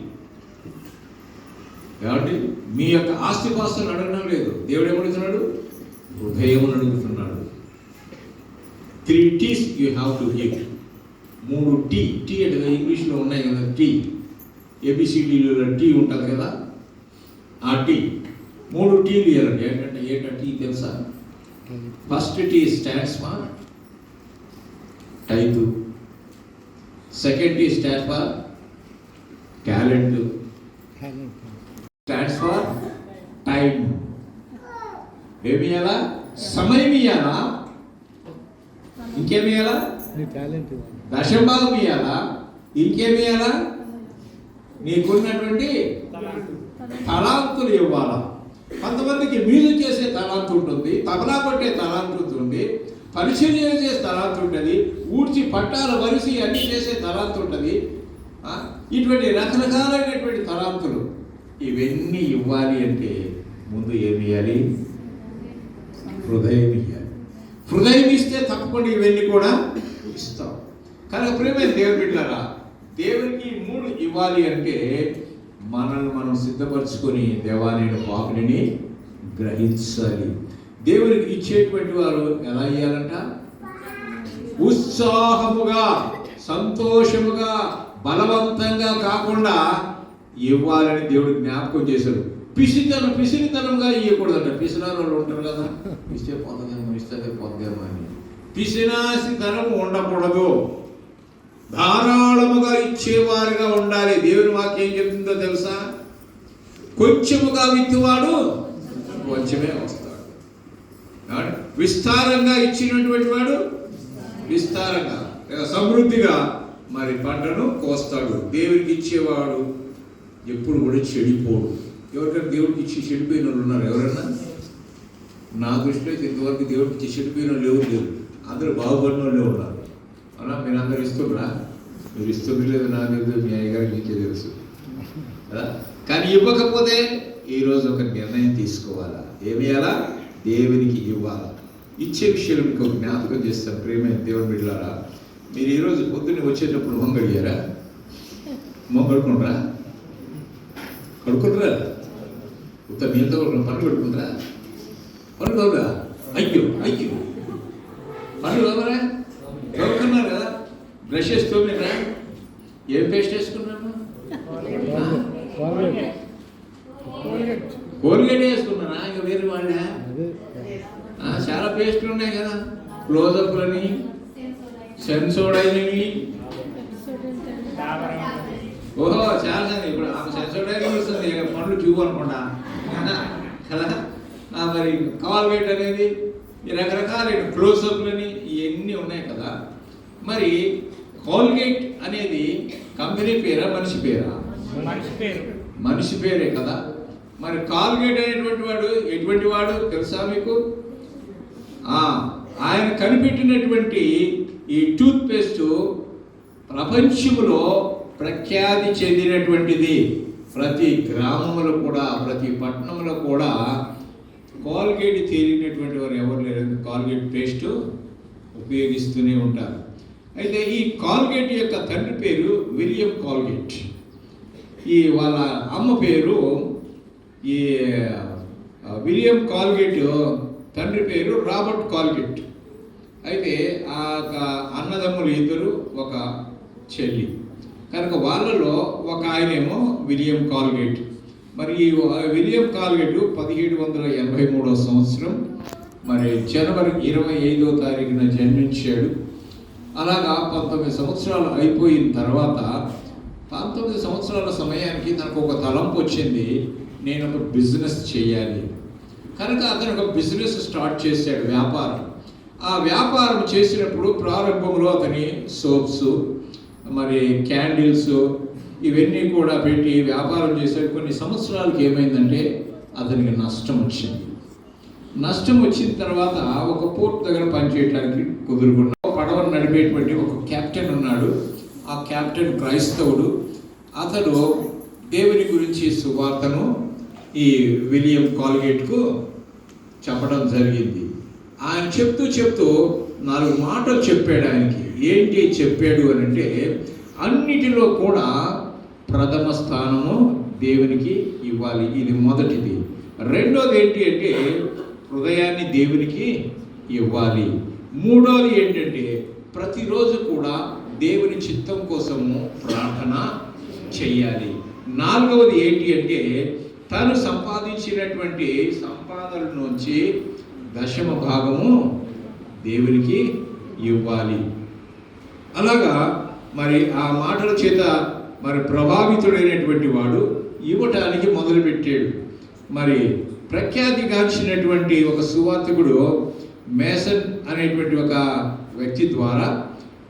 S1: ఏమండి? మీ యొక్క ఆస్తిపాస్తులు అడగడం లేదు. దేవుడు ఏమడుగుతున్నాడు? హృదయం అడుగుతున్నాడు. 3 T's you have to give. 3 tea అంటే ఇంగ్లీష్లో ఉన్నాయి కదా, టీ ABCDలో టీ ఉంటుంది కదా, ఆ టీ 3 టీలు ఇవ్వాలండి. ఏంటంటే టీ తెలుసా? ఫస్ట్ టీ స్టాండ్స్ ఫర్ టైతు, second T stands for talent, stands for time. ఏమి ఇవ్వాలా? సమయం ఇవ్వాలా? ఇంకేమి ఇవ్వాలా? దశభాగం ఇవ్వాలా? ఇంకేమి ఇవ్వాలా? నీకున్నటువంటి తలాంతులు ఇవ్వాలా? కొంతమందికి మ్యూజిక్ చేసే తలాంతు ఉంటుంది, తబలా కొట్టే తలాంతు ఉంటుంది, పరిచర్య చేసే తలాంతు ఉంటుంది, ఊడ్చి పట్టాలు వరిసి అన్ని చేసే తలాంతు ఉంటుంది. ఇటువంటి రకరకాలైనటువంటి తలాంతులు. ఇవన్నీ ఇవ్వాలి అంటే ముందు ఏమి ఇవ్వాలి? హృదయం ఇవ్వాలి. హృదయం ఇస్తే తప్పకుండా ఇవన్నీ కూడా ఇస్తాం. కనుక ప్రేమ దేవుని బిడ్డలారా, దేవునికి 3 ఇవ్వాలి అంటే మనల్ని మనం సిద్ధపరచుకొని దేవా నేను పాపిని గ్రహించాలి. దేవునికి ఇచ్చేటువంటి వారు ఎలా ఇయ్యాలంట? ఉత్సాహముగా, సంతోషముగా, బలవంతంగా కాకుండా ఇవ్వాలని దేవుడు జ్ఞాపకం చేశాడు. పిసిరితనంగా ఇవ్వకూడదంట. పిసినారు వాళ్ళు ఉంటారు కదా, ఇస్తే పోతుందేమో, ఇస్తే పోతుందేమో అని. పిసినాసితనం ఉండకూడదు. ధారాళముగా ఇచ్చేవారుగా ఉండాలి. దేవుని వాక్యం ఏం చెప్తుందో తెలుసా? కొంచెముగా విత్తువాడు కొంచెమే వస్తాడు. విస్తారంగా ఇచ్చినటువంటి వాడు విస్తారంగా సమృద్ధిగా మరి పంటను కోస్తాడు. దేవుడికి ఇచ్చేవాడు ఎప్పుడు కూడా చెడిపోడు. ఎవరికైనా దేవుడికి ఇచ్చి చెడిపోయిన వాళ్ళు ఉన్నారు? ఎవరన్నా? నా దృష్టిలో ఇంతవరకు దేవుడికి ఇచ్చి చెడిపోయిన వాళ్ళు ఎవరు లేరు. అందరూ బాగుపడిన వాళ్ళే ఉన్నారు. అలా మీరు అందరు ఇస్తున్నా, మీరు ఇస్తుంది లేదు నాకు తెలుసు, మీ అయ్యగారికి మీకే తెలుసు కదా. కానీ ఇవ్వకపోతే ఈరోజు ఒక నిర్ణయం తీసుకోవాలా. ఏమియాలా? దేవునికి ఇవ్వాలా. ఇచ్చే విషయంలో మీకు ఒక జ్ఞాపకం చేస్తాను. ప్రేమైన దేవుని బిడ్డలారా, మీరు ఈరోజు పొద్దున్నే వచ్చేటప్పుడు మొంగడిగారా? మొంగడుకుంటారా? కడుకుంటారా? ఉత్త మీతో పనులు పెట్టుకుంటారా? పనులు కావురా? అయ్యో పనులు కావరా? చదువుకున్నారు కదా, బ్రష్ వేసుకోలేరా? ఏం పేస్ట్ వేసుకున్నాను? కోల్గేట్ వేసుకున్నారా? ఇక వేరే వాళ్ళా? చాలా పేస్ట్లు ఉన్నాయి కదా, క్లోజప్లని, సెన్సోడైనవి. ఓహో చాలా ఇప్పుడు ఆమె సెన్సోడైన్ వస్తుంది, పండ్లు ట్యూబ్ అనుకుంటా కదా. మరి కాల్గేట్ అనేది రకరకాలైన క్లోజప్లని ఇవన్నీ ఉన్నాయి కదా. మరి కోల్గేట్ అనేది కంపెనీ పేరా మనిషి పేరా? మనిషి పేరే కదా. మరి కాల్గేట్ అనేటువంటి వాడు ఎటువంటి వాడు తెలుసా మీకు? ఆయన కనిపెట్టినటువంటి ఈ టూత్ పేస్ట్ ప్రపంచంలో ప్రఖ్యాతి చెందినటువంటిది. ప్రతి గ్రామంలో కూడా, ప్రతి పట్టణంలో కూడా కాల్గేట్ తెలియనటువంటి వారు ఎవరు లేరు. కాల్గేట్ పేస్ట్ ఉపయోగిస్తూనే ఉంటారు. అయితే ఈ కాల్గేట్ యొక్క తండ్రి పేరు విలియం కాల్గేట్. ఈ వాళ్ళ అమ్మ పేరు ఈ విలియం కాల్గేట్ తండ్రి పేరు రాబర్ట్ కాల్గేట్. అయితే ఆ అన్నదమ్ములు ఇద్దరు, ఒక చెల్లి. కనుక వాళ్ళలో ఒక ఆయనేమో విలియం కాల్గేట్. మరి ఈ విలియం కాల్గేట్ 1783 సంవత్సరం మరి జనవరి 25వ తారీఖున జన్మించాడు. అలాగా 19 సంవత్సరాలు అయిపోయిన తర్వాత 19 సంవత్సరాల సమయానికి తనకు ఒక తలంపు వచ్చింది, నేను ఒక బిజినెస్ చేయాలి. కనుక అతను ఒక బిజినెస్ స్టార్ట్ చేశాడు, వ్యాపారం. ఆ వ్యాపారం చేసినప్పుడు ప్రారంభంలో అతని సోప్స్, మరి క్యాండిల్స్ ఇవన్నీ కూడా పెట్టి వ్యాపారం చేశాడు. కొన్ని సంవత్సరాలకి ఏమైందంటే అతనికి నష్టం వచ్చింది. నష్టం వచ్చిన తర్వాత ఒక పోర్ట్ దగ్గర పనిచేయడానికి కుదురుకున్నాడు. పడవను నడిపేటువంటి ఒక కెప్టెన్ ఉన్నాడు. ఆ కెప్టెన్ క్రైస్తవుడు. అతడు దేవుని గురించి సువార్తను ఈ విలియం కాల్గేట్కు చెప్పడం జరిగింది. ఆయన చెప్తూ 4 మాటలు చెప్పాడు ఆయనకి. ఏంటి చెప్పాడు అని అంటే, అన్నిటిలో కూడా ప్రథమ స్థానము దేవునికి ఇవ్వాలి, ఇది మొదటిది. రెండోది ఏంటి అంటే హృదయాన్ని దేవునికి ఇవ్వాలి. మూడోది ఏంటంటే ప్రతిరోజు కూడా దేవుని చిత్తం కోసము ప్రార్థన చెయ్యాలి. నాలుగవది ఏంటి అంటే తను సంపాదించినటువంటి సంపాదన నుంచి 10వ భాగము దేవునికి ఇవ్వాలి. అలాగా మరి ఆ మాటల చేత మరి ప్రభావితుడైనటువంటి వాడు ఇవ్వటానికి మొదలుపెట్టాడు. మరి ప్రఖ్యాతిగాంచినటువంటి ఒక సువార్తికుడు మేసన్ అనేటువంటి ఒక వ్యక్తి ద్వారా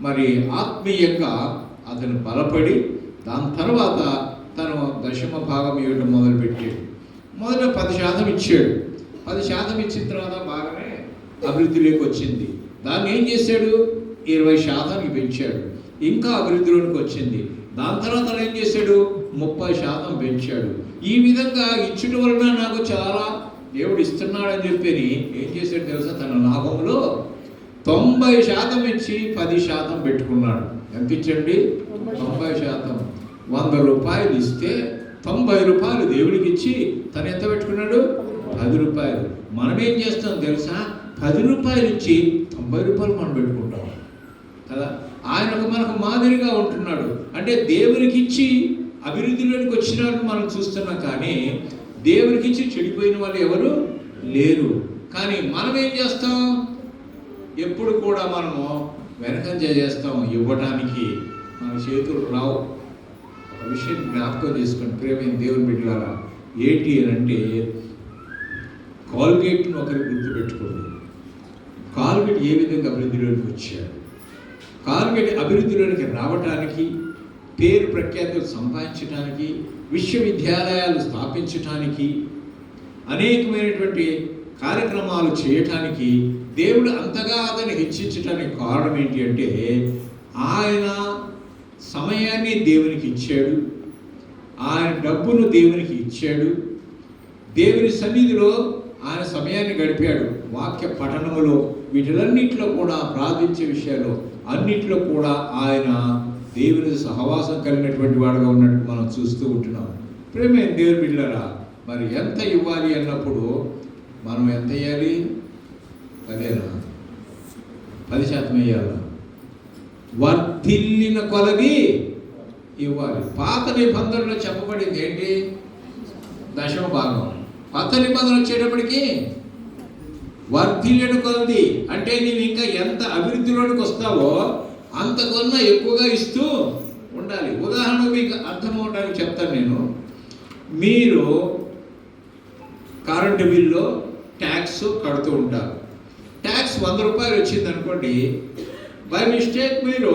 S1: మరి ఆత్మీయంగా అతను బలపడి దాని తర్వాత తను 10వ భాగం ఇవ్వడం మొదలుపెట్టాడు. మొదట 10% ఇచ్చాడు. 10% ఇచ్చిన తర్వాత బాగానే అభివృద్ధిలోకి వచ్చింది. దాన్ని ఏం చేశాడు? 20%కి పెంచాడు. ఇంకా అభివృద్ధిలోకి వచ్చింది. దాని తర్వాత ఏం చేశాడు? 30% పెంచాడు. ఈ విధంగా ఇచ్చడం వలన నాకు చాలా దేవుడు ఇస్తున్నాడని చెప్పి ఏం చేశాడు తెలుసా? తన లాభంలో 90% ఇచ్చి 10% పెట్టుకున్నాడు. ఎంత ఇచ్చండి? 90%. 100 రూపాయలు ఇస్తే
S2: 90 రూపాయలు దేవుడికి ఇచ్చి తను ఎంత పెట్టుకున్నాడు? 10 రూపాయలు. మనం ఏం చేస్తాం తెలుసా? 10 రూపాయలు ఇచ్చి 90 రూపాయలు మనం పెట్టుకుంటాం కదా. ఆయనకు మనకు మాదిరిగా ఉంటున్నాడు. అంటే దేవునికి ఇచ్చి అభివృద్ధిలోనికి వచ్చిన వాళ్ళని మనం చూస్తున్నాం, కానీ దేవునికి ఇచ్చి చెడిపోయిన వాళ్ళు ఎవరు లేరు. కానీ మనం ఏం చేస్తాం? ఎప్పుడు కూడా మనము వెనకంజ చేస్తాం, ఇవ్వడానికి మన చేతులు రావు. ఒక విషయం జ్ఞాపకం చేసుకోండి ప్రియమైన దేవుని బిడ్డలారా, ఏంటి అని అంటే కాల్గేట్ను ఒకరికి గుర్తుపెట్టుకోండి. కాల్గేట్ ఏ విధంగా అభివృద్ధిలోనికి వచ్చాడు? కాల్గేట్ అభివృద్ధిలోనికి రావటానికి, పేరు ప్రఖ్యాతులు సంపాదించడానికి, విశ్వవిద్యాలయాలు స్థాపించటానికి, అనేకమైనటువంటి కార్యక్రమాలు చేయటానికి దేవుడు అంతగా అతన్ని హెచ్చించడానికి కారణం ఏంటి అంటే ఆయన సమయాన్ని దేవునికి ఇచ్చాడు, ఆయన డబ్బును దేవునికి ఇచ్చాడు, దేవుని సన్నిధిలో ఆయన సమయాన్ని గడిపాడు. వాక్య పఠనములో వీటిలన్నింటిలో కూడా ప్రార్థించే విషయాలు అన్నింటిలో కూడా ఆయన దేవుని సహవాసం కలిగినటువంటి వాడుగా ఉన్నట్టు మనం చూస్తూ ఉంటున్నాం. ప్రేమే దేవుని బిడ్డలారా, మరి ఎంత ఇవ్వాలి అన్నప్పుడు మనం ఎంత వేయాలి? 10% వేయాలి. వర్ధిల్లిన కొలది ఇవ్వాలి. పాత నిబంధనలో చెప్పబడింది ఏంటి? 10వ భాగం. కొత్త నిబంధన వచ్చేటప్పటికి వర్ధిల్లిన కొలది అంటే నీవు ఇంకా ఎంత అభివృద్ధిలోనికి వస్తావో అంతకన్నా ఎక్కువగా ఇస్తూ ఉండాలి. ఉదాహరణకు మీకు అర్థమవడానికి చెప్తాను నేను. మీరు కరెంటు బిల్లు ట్యాక్స్ కడుతూ ఉంటారు. ట్యాక్స్ 100 రూపాయలు వచ్చింది అనుకోండి, బై మిస్టేక్ మీరు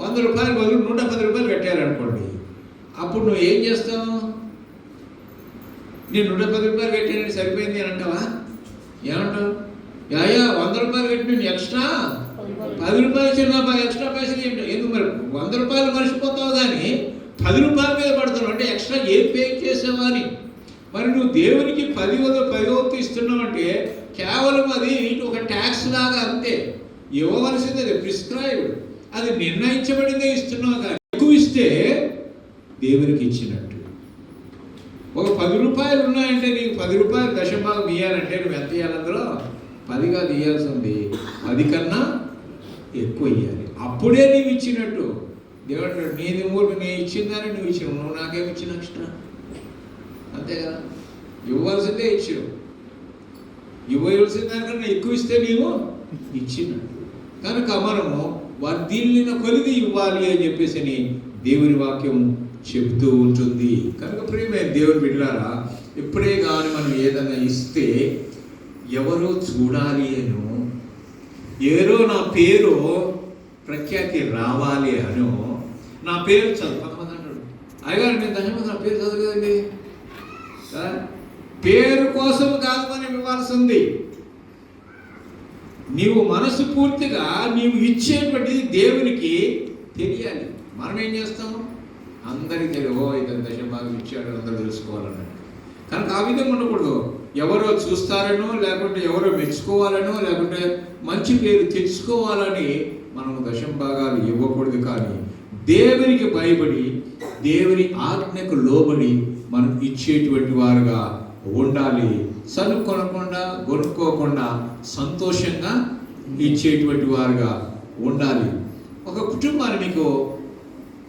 S2: 100 రూపాయలు బదులు 110 రూపాయలు కట్టారనుకోండి, అప్పుడు నువ్వు ఏం చేస్తావు? నేను 110 రూపాయలు కట్టానని సరిపోయింది అని అంటావా? ఏమంటావు? యాయా 100 రూపాయలు కట్టి నేను ఎక్స్ట్రా 10 రూపాయలు చిన్న ఎక్స్ట్రా పైసలు ఏంటి? ఎందుకు మరి 100 రూపాయలు మర్చిపోతావు కానీ 10 రూపాయల మీద పడతావు అంటే ఎక్స్ట్రా ఏం పే చేసావా అని. మరి నువ్వు దేవునికి 10 ఇస్తున్నావు అంటే కేవలం అది ఒక ట్యాక్స్ లాగా అంతే. ఇవ్వవలసింది అది ప్రిస్క్రైబ్డ్, అది నిర్ణయించబడిందే ఇస్తున్నావు. కానీ ఎక్కువ ఇస్తే దేవునికి ఇచ్చినట్టు. ఒక 10 రూపాయలు ఉన్నాయంటే నీకు 10 రూపాయలు దశభాగం ఇవ్వాలంటే నువ్వు ఎంత ఇవ్వాలి? అందులో 10గా తీయాల్సింది 10 కన్నా ఎక్కువ ఇవ్వాలి. అప్పుడే నీవు ఇచ్చినట్టు. దేవుడు నీది నేను ఇచ్చిందని నువ్వు ఇచ్చినావు, నువ్వు నాకేమి ఇచ్చిన ఎక్స్ట్రా? అంతే కదా. ఇవ్వాల్సిందే ఇచ్చినావు. ఇవ్వవలసిన దానికన్నా ఎక్కువ ఇస్తే నీవు ఇచ్చినట్టు. కనుక మనము వర్ధిల్లిన కొలిది ఇవ్వాలి అని చెప్పేసి దేవుని వాక్యం చెబుతూ ఉంటుంది. కనుక ప్రియమైన దేవుని బిడ్డలారా, ఇప్పుడే కానీ మనం ఏదైనా ఇస్తే ఎవరో చూడాలి అనో, ఏదో నా పేరు ప్రఖ్యాతి రావాలి అనో, నా పేరు చదువు 10 అంటాడు. అయ్యగారు నేను దశమంది నా పేరు చదువు కదండి. పేరు కోసం కాదు మనం ఇవ్వాల్సింది. నీవు మనసు పూర్తిగా నీవు ఇచ్చేటువంటిది దేవునికి తెలియాలి. మనం ఏం చేస్తాము? అందరికీ తెలియో ఇతను దశభాగం ఇచ్చాడు అందరూ తెలుసుకోవాలన్నట్టు. కనుక ఆ విధంగా ఉండకూడదు. ఎవరో చూస్తారనో, లేకుంటే ఎవరో మెచ్చుకోవాలనో, లేకుంటే మంచి పేరు తెచ్చుకోవాలని మనము దశభాగాలు ఇవ్వకూడదు. కానీ దేవునికి భయపడి, దేవుని ఆజ్ఞకు లోబడి మనం ఇచ్చేటువంటి వారుగా ఉండాలి. సనుక్కొనకుండా, కొనుక్కోకుండా సంతోషంగా ఇచ్చేటువంటి వారుగా ఉండాలి. ఒక కుటుంబాన్ని మీకు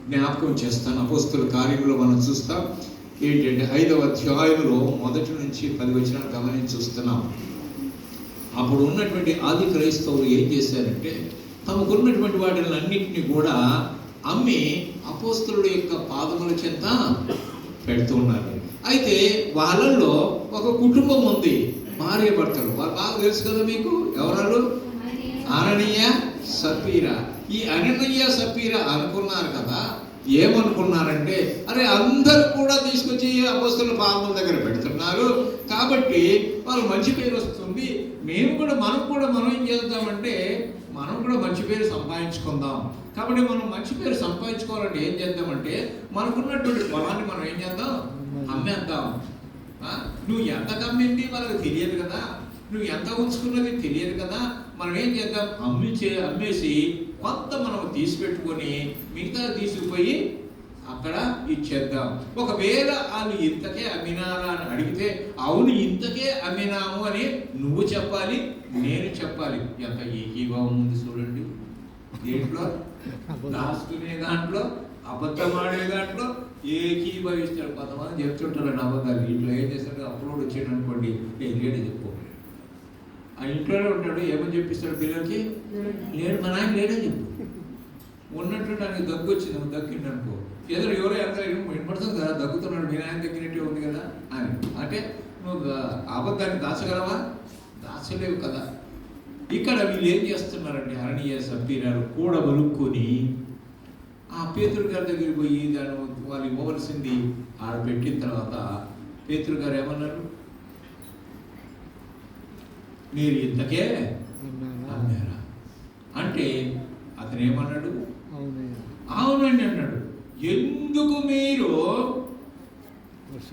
S2: జ్ఞాపకం చేస్తాను. అపోస్తలుల కార్యములో మనం చూస్తాం ఏంటంటే 5వ అధ్యాయంలో 1 నుంచి 10 వచనాలు గమనించి చూస్తున్నాం. అప్పుడు ఉన్నటువంటి ఆది క్రైస్తవులు ఏం చేశారంటే తమకున్నటువంటి వాటిని అన్నింటినీ కూడా అమ్మి అపోస్తలుల యొక్క పాదముల చెంత పెడుతూ ఉన్నారు. అయితే వాళ్ళల్లో ఒక కుటుంబం ఉంది, భార్య భర్తలు. వాళ్ళు బాగా తెలుసు కదా మీకు. ఎవరు? అననీయ సప్పీరా. ఈ అననీయ సప్పీరా అనుకున్నారు కదా, ఏమనుకున్నారంటే అరే అందరూ కూడా తీసుకొచ్చి అపోస్తలుల పాదముల దగ్గర పెడుతున్నారు కాబట్టి వాళ్ళు మంచి పేరు వస్తుంది, మనం ఏం చేద్దామంటే మనం కూడా మంచి పేరు సంపాదించుకుందాం. కాబట్టి మనం మంచి పేరు సంపాదించుకోవాలంటే ఏం చేద్దామంటే మనకున్నటువంటి పొలాన్ని మనం ఏం చేద్దాం? అమ్మేద్దాం. నువ్వు ఎంత కమ్మింది వాళ్ళకి తెలియదు కదా, నువ్వు ఎంత ఉంచుకున్నది తెలియదు కదా. మనం ఏం చేద్దాం? అమ్మేసి కొంత మనం తీసి పెట్టుకొని మిగతా తీసుకుపోయి అక్కడ ఇచ్చేద్దాం. ఒకవేళ వాళ్ళు ఇంతకే అమ్మినారా అని అడిగితే అవును ఇంతకే అమ్మినాము అని నువ్వు చెప్పాలి, నేను చెప్పాలి. ఎంత ఏకీభావం ఉంది చూడండి. దేంట్లో దాచుకునే దాంట్లో, అబద్ధమాడే దాంట్లో ఏకీభవిస్తాడు. కొంతమంది చెప్తుంటారండి అబద్ధాలు. ఇంట్లో ఏం చేస్తాడు, అప్లోడ్ వచ్చాడు అనుకోండి, లేడే చెప్పు. ఆ ఇంట్లోనే ఉంటాడు, ఏమని చెప్పిస్తాడు పిల్లలకి, లేడు మా నాయన లేడని చెప్పు. ఉన్నట్టు నాకు దగ్గు వచ్చింది, దక్కింది అనుకో, ఏదో ఎవరో ఎంత వినపడుతుంది కదా, దగ్గుతున్నాడు, మీ నాయన దగ్గరినట్టే ఉంది కదా అని. అంటే నువ్వు అబద్ధాన్ని దాచగలవా? దాచలేవు కదా. ఇక్కడ వీళ్ళు ఏం చేస్తున్నారంటే హరణీయ సభ్యురాలు కూడబలుక్కొని ఆ పేతురు గారి దగ్గరికి పోయి దాన్ని వాళ్ళు ఇవ్వవలసింది ఆడ పెట్టిన తర్వాత పేతురు గారు ఏమన్నారు, మీరు ఇంతకే అమ్మారా అంటే అతను ఏమన్నాడు, అవునండి అన్నాడు. ఎందుకు మీరు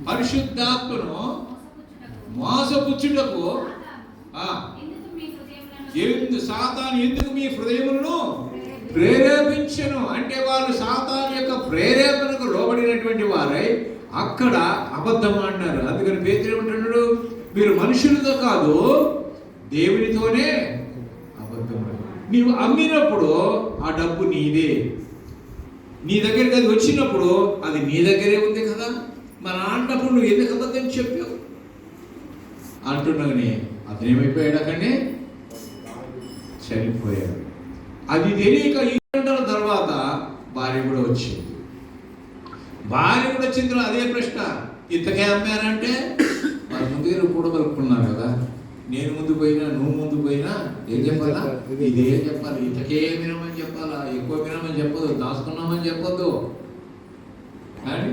S2: పరిశుద్ధాత్మను మోసపుచ్చుటకు సాతాను ఎందుకు మీ హృదయములను ప్రేరేపించను అంటే వాళ్ళు సాతాను యొక్క ప్రేరేపణకు లోబడినటువంటి వారై అక్కడ అబద్ధం అన్నారు. అందుకని పేతురు ఏమంటున్నాడు, మీరు మనుషులతో కాదు దేవునితోనే అబద్ధం. నీవు అమ్మినప్పుడు ఆ డబ్బు నీదే, నీ దగ్గరికి అది వచ్చినప్పుడు అది నీ దగ్గరే ఉంది కదా, మన అన్నప్పుడు నువ్వు ఎందుకు అబద్ధం చెప్పావు అంటున్నానే. అతను ఏమైపోయాడు, అక్కడనే చనిపోయాడు. అది తెలియక 2 గంటల తర్వాత భార్య కూడా వచ్చింది. భార్య కూడా వచ్చిన తర్వాత అదే ప్రశ్న, ఇంతకే అమ్మారంటే వాళ్ళ ముందు కూడా కలుపుకున్నారు కదా, నేను ముందు పోయినా నువ్వు ముందు పోయినా ఏం చెప్పాలా, ఇదేం చెప్పాలి, ఇంతకే వినమని చెప్పాలా, ఎక్కువ వినమని చెప్పదు, దాచుకున్నామని చెప్పొద్దు అని.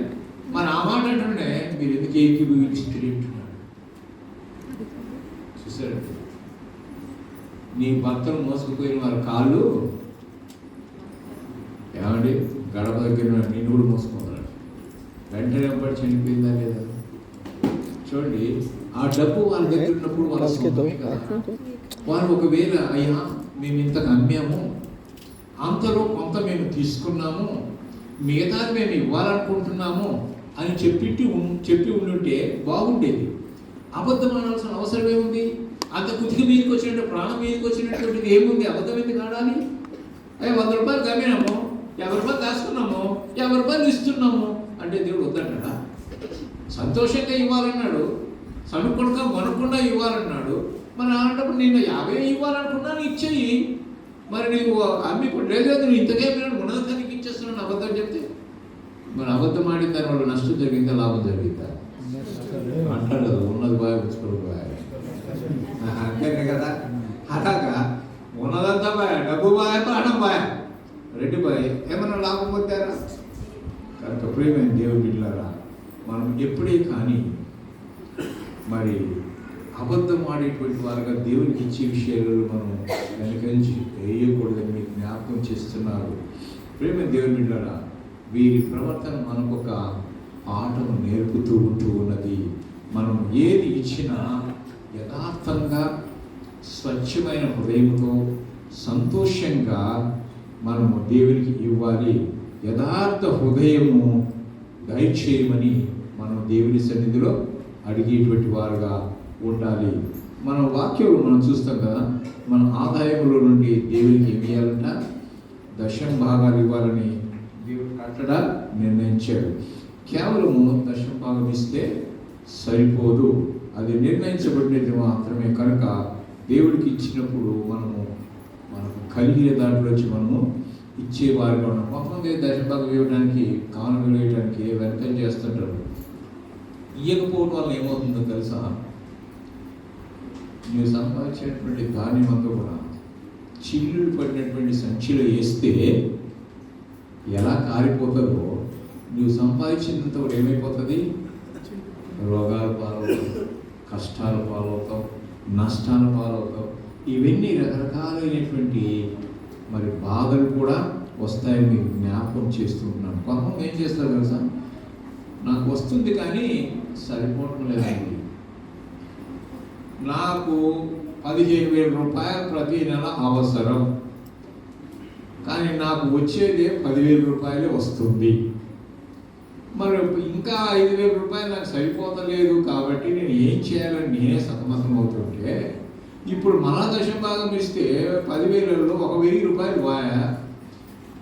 S2: మరి ఆ మాట అంటే మీరు ఎందుకు ఏకీభవించి తిరిగిట్టున్నాడు చూసారండి. నీ భర్తను మోసుకుపోయిన వారి కాళ్ళు ఏమండి గడప దగ్గర నిన్ను కూడా మోసుకుంటారు. వెంటనే పడి చనిపోయిందా లేదా చూడండి. ఆ డబ్బు వాళ్ళ దగ్గర ఉన్నప్పుడు వాళ్ళ సొంతమే కదా. వారు ఒకవేళ అయ్యా మేము ఇంతకు అమ్మాము, అంతలో కొంత మేము తీసుకున్నాము, మిగతాది మేము ఇవ్వాలనుకుంటున్నాము అని చెప్పి ఉండుంటే బాగుండేది. అబద్ధం అనాల్సిన అవసరం ఏముంది? అంత కుతికి మీదకి వచ్చినట్టు, ప్రాణం మీదకి వచ్చినటువంటిది ఏముంది? అబద్ధం ఎందుకు ఆడాలి? అయ్యా 100 రూపాయలు కమ్మినాము, 50 రూపాయలు దాచుకున్నాము, 50 రూపాయలు ఇస్తున్నాము అంటే దేవుడు వద్దంటాడా? సంతోషంగా ఇవ్వాలన్నాడు, కొనకుండా ఇవ్వాలన్నాడు. మరి అలాంటప్పుడు నేను 50 ఇవ్వాలనుకున్నాను, ఇచ్చేయి. మరి నీవు అమ్మి ఇప్పుడు లేదు నువ్వు ఇంతకే ఉన్నదానికి ఇచ్చేస్తున్నాను అబద్ధం చెప్తే, మరి అబద్ధం ఆడిన దాని వల్ల నష్టం జరిగిందా లాభం జరిగిందా అంటాడు కదా. ఉన్నది బాగా పుచ్చుకోవడం బాగా అంతేనే కదా. అలాగా ఉన్నదంతా బాయ్, డబ్బు బాయ్, ప్రాణం బాయ్, రెడ్డి బాయ్, ఏమన్నా లాభం పొందారా? కనుక ప్రియమైన దేవుడి బిడ్డలారా, మనం ఎప్పుడే కానీ మరి అబద్ధం ఆడేటువంటి వారుగా దేవునికి ఇచ్చే విషయాలలో మనం వెనకంచి వేయకూడదని మీకు జ్ఞాపకం చేస్తున్నారు. ప్రియమైన దేవుడి బిడ్డలారా, వీరి ప్రవర్తన మనకు ఒక పాఠం నేర్పుతూ ఉన్నది. మనం ఏది ఇచ్చినా యథార్థంగా స్వచ్ఛమైన హృదయంతో సంతోషంగా మనము దేవునికి ఇవ్వాలి. యథార్థ హృదయము దయచేయమని మనం దేవుని సన్నిధిలో అడిగేటువంటి వారుగా ఉండాలి. మన వాక్యంలో మనం చూస్తాం కదా, మన ఆదాయంలో నుండి దేవునికి ఏమి ఇవ్వాలంట, 10వ భాగాలు ఇవ్వాలని దేవుడు కట్టడ నిర్ణయించాడు. కేవలము 10వ భాగం ఇస్తే సరిపోదు, అది నిర్ణయించబడినది మాత్రమే. కనుక దేవుడికి ఇచ్చినప్పుడు మనకు కలిగిన దాంట్లోంచి మనము ఇచ్చేవారుగా ఉన్నాం. కొంతమంది 10వ భాగం ఇవ్వడానికి, కానుకలు వేయడానికి వెనకం చేస్తుంటారు. ఇవ్వకపోవడం వల్ల ఏమవుతుందో తెలుసా? నువ్వు సంపాదించినటువంటి ధాన్యం అంతా కూడా చిల్లులు పడినటువంటి సంచిలో వేస్తే ఎలా కారిపోతుందో, నువ్వు సంపాదించినంత కూడా ఏమైపోతుంది? రోగాల పాలవుతావు, కష్టాల పాలవుతావు, నష్టాల పాలవుతావు. ఇవన్నీ రకరకాలైనటువంటి మరి బాధలు కూడా వస్తాయని మీకు జ్ఞాపకం చేస్తున్నాను. కొంతమంది ఏం చేస్తారు తెలుసా, నాకు వస్తుంది కానీ సరిపోవటం లేదండి, నాకు 15,000 రూపాయలు ప్రతి నెల అవసరం, కానీ నాకు వచ్చేదే 10,000 రూపాయలే వస్తుంది మరి ఇంకా 5,000 రూపాయలు నాకు సరిపోతలేదు కాబట్టి నేను ఏం చేయాలని నేనే సతమతం అవుతుంటే ఇప్పుడు మళ్ళా దశభాగం ఇస్తే 10,000లో 1,000 రూపాయలు పోయా,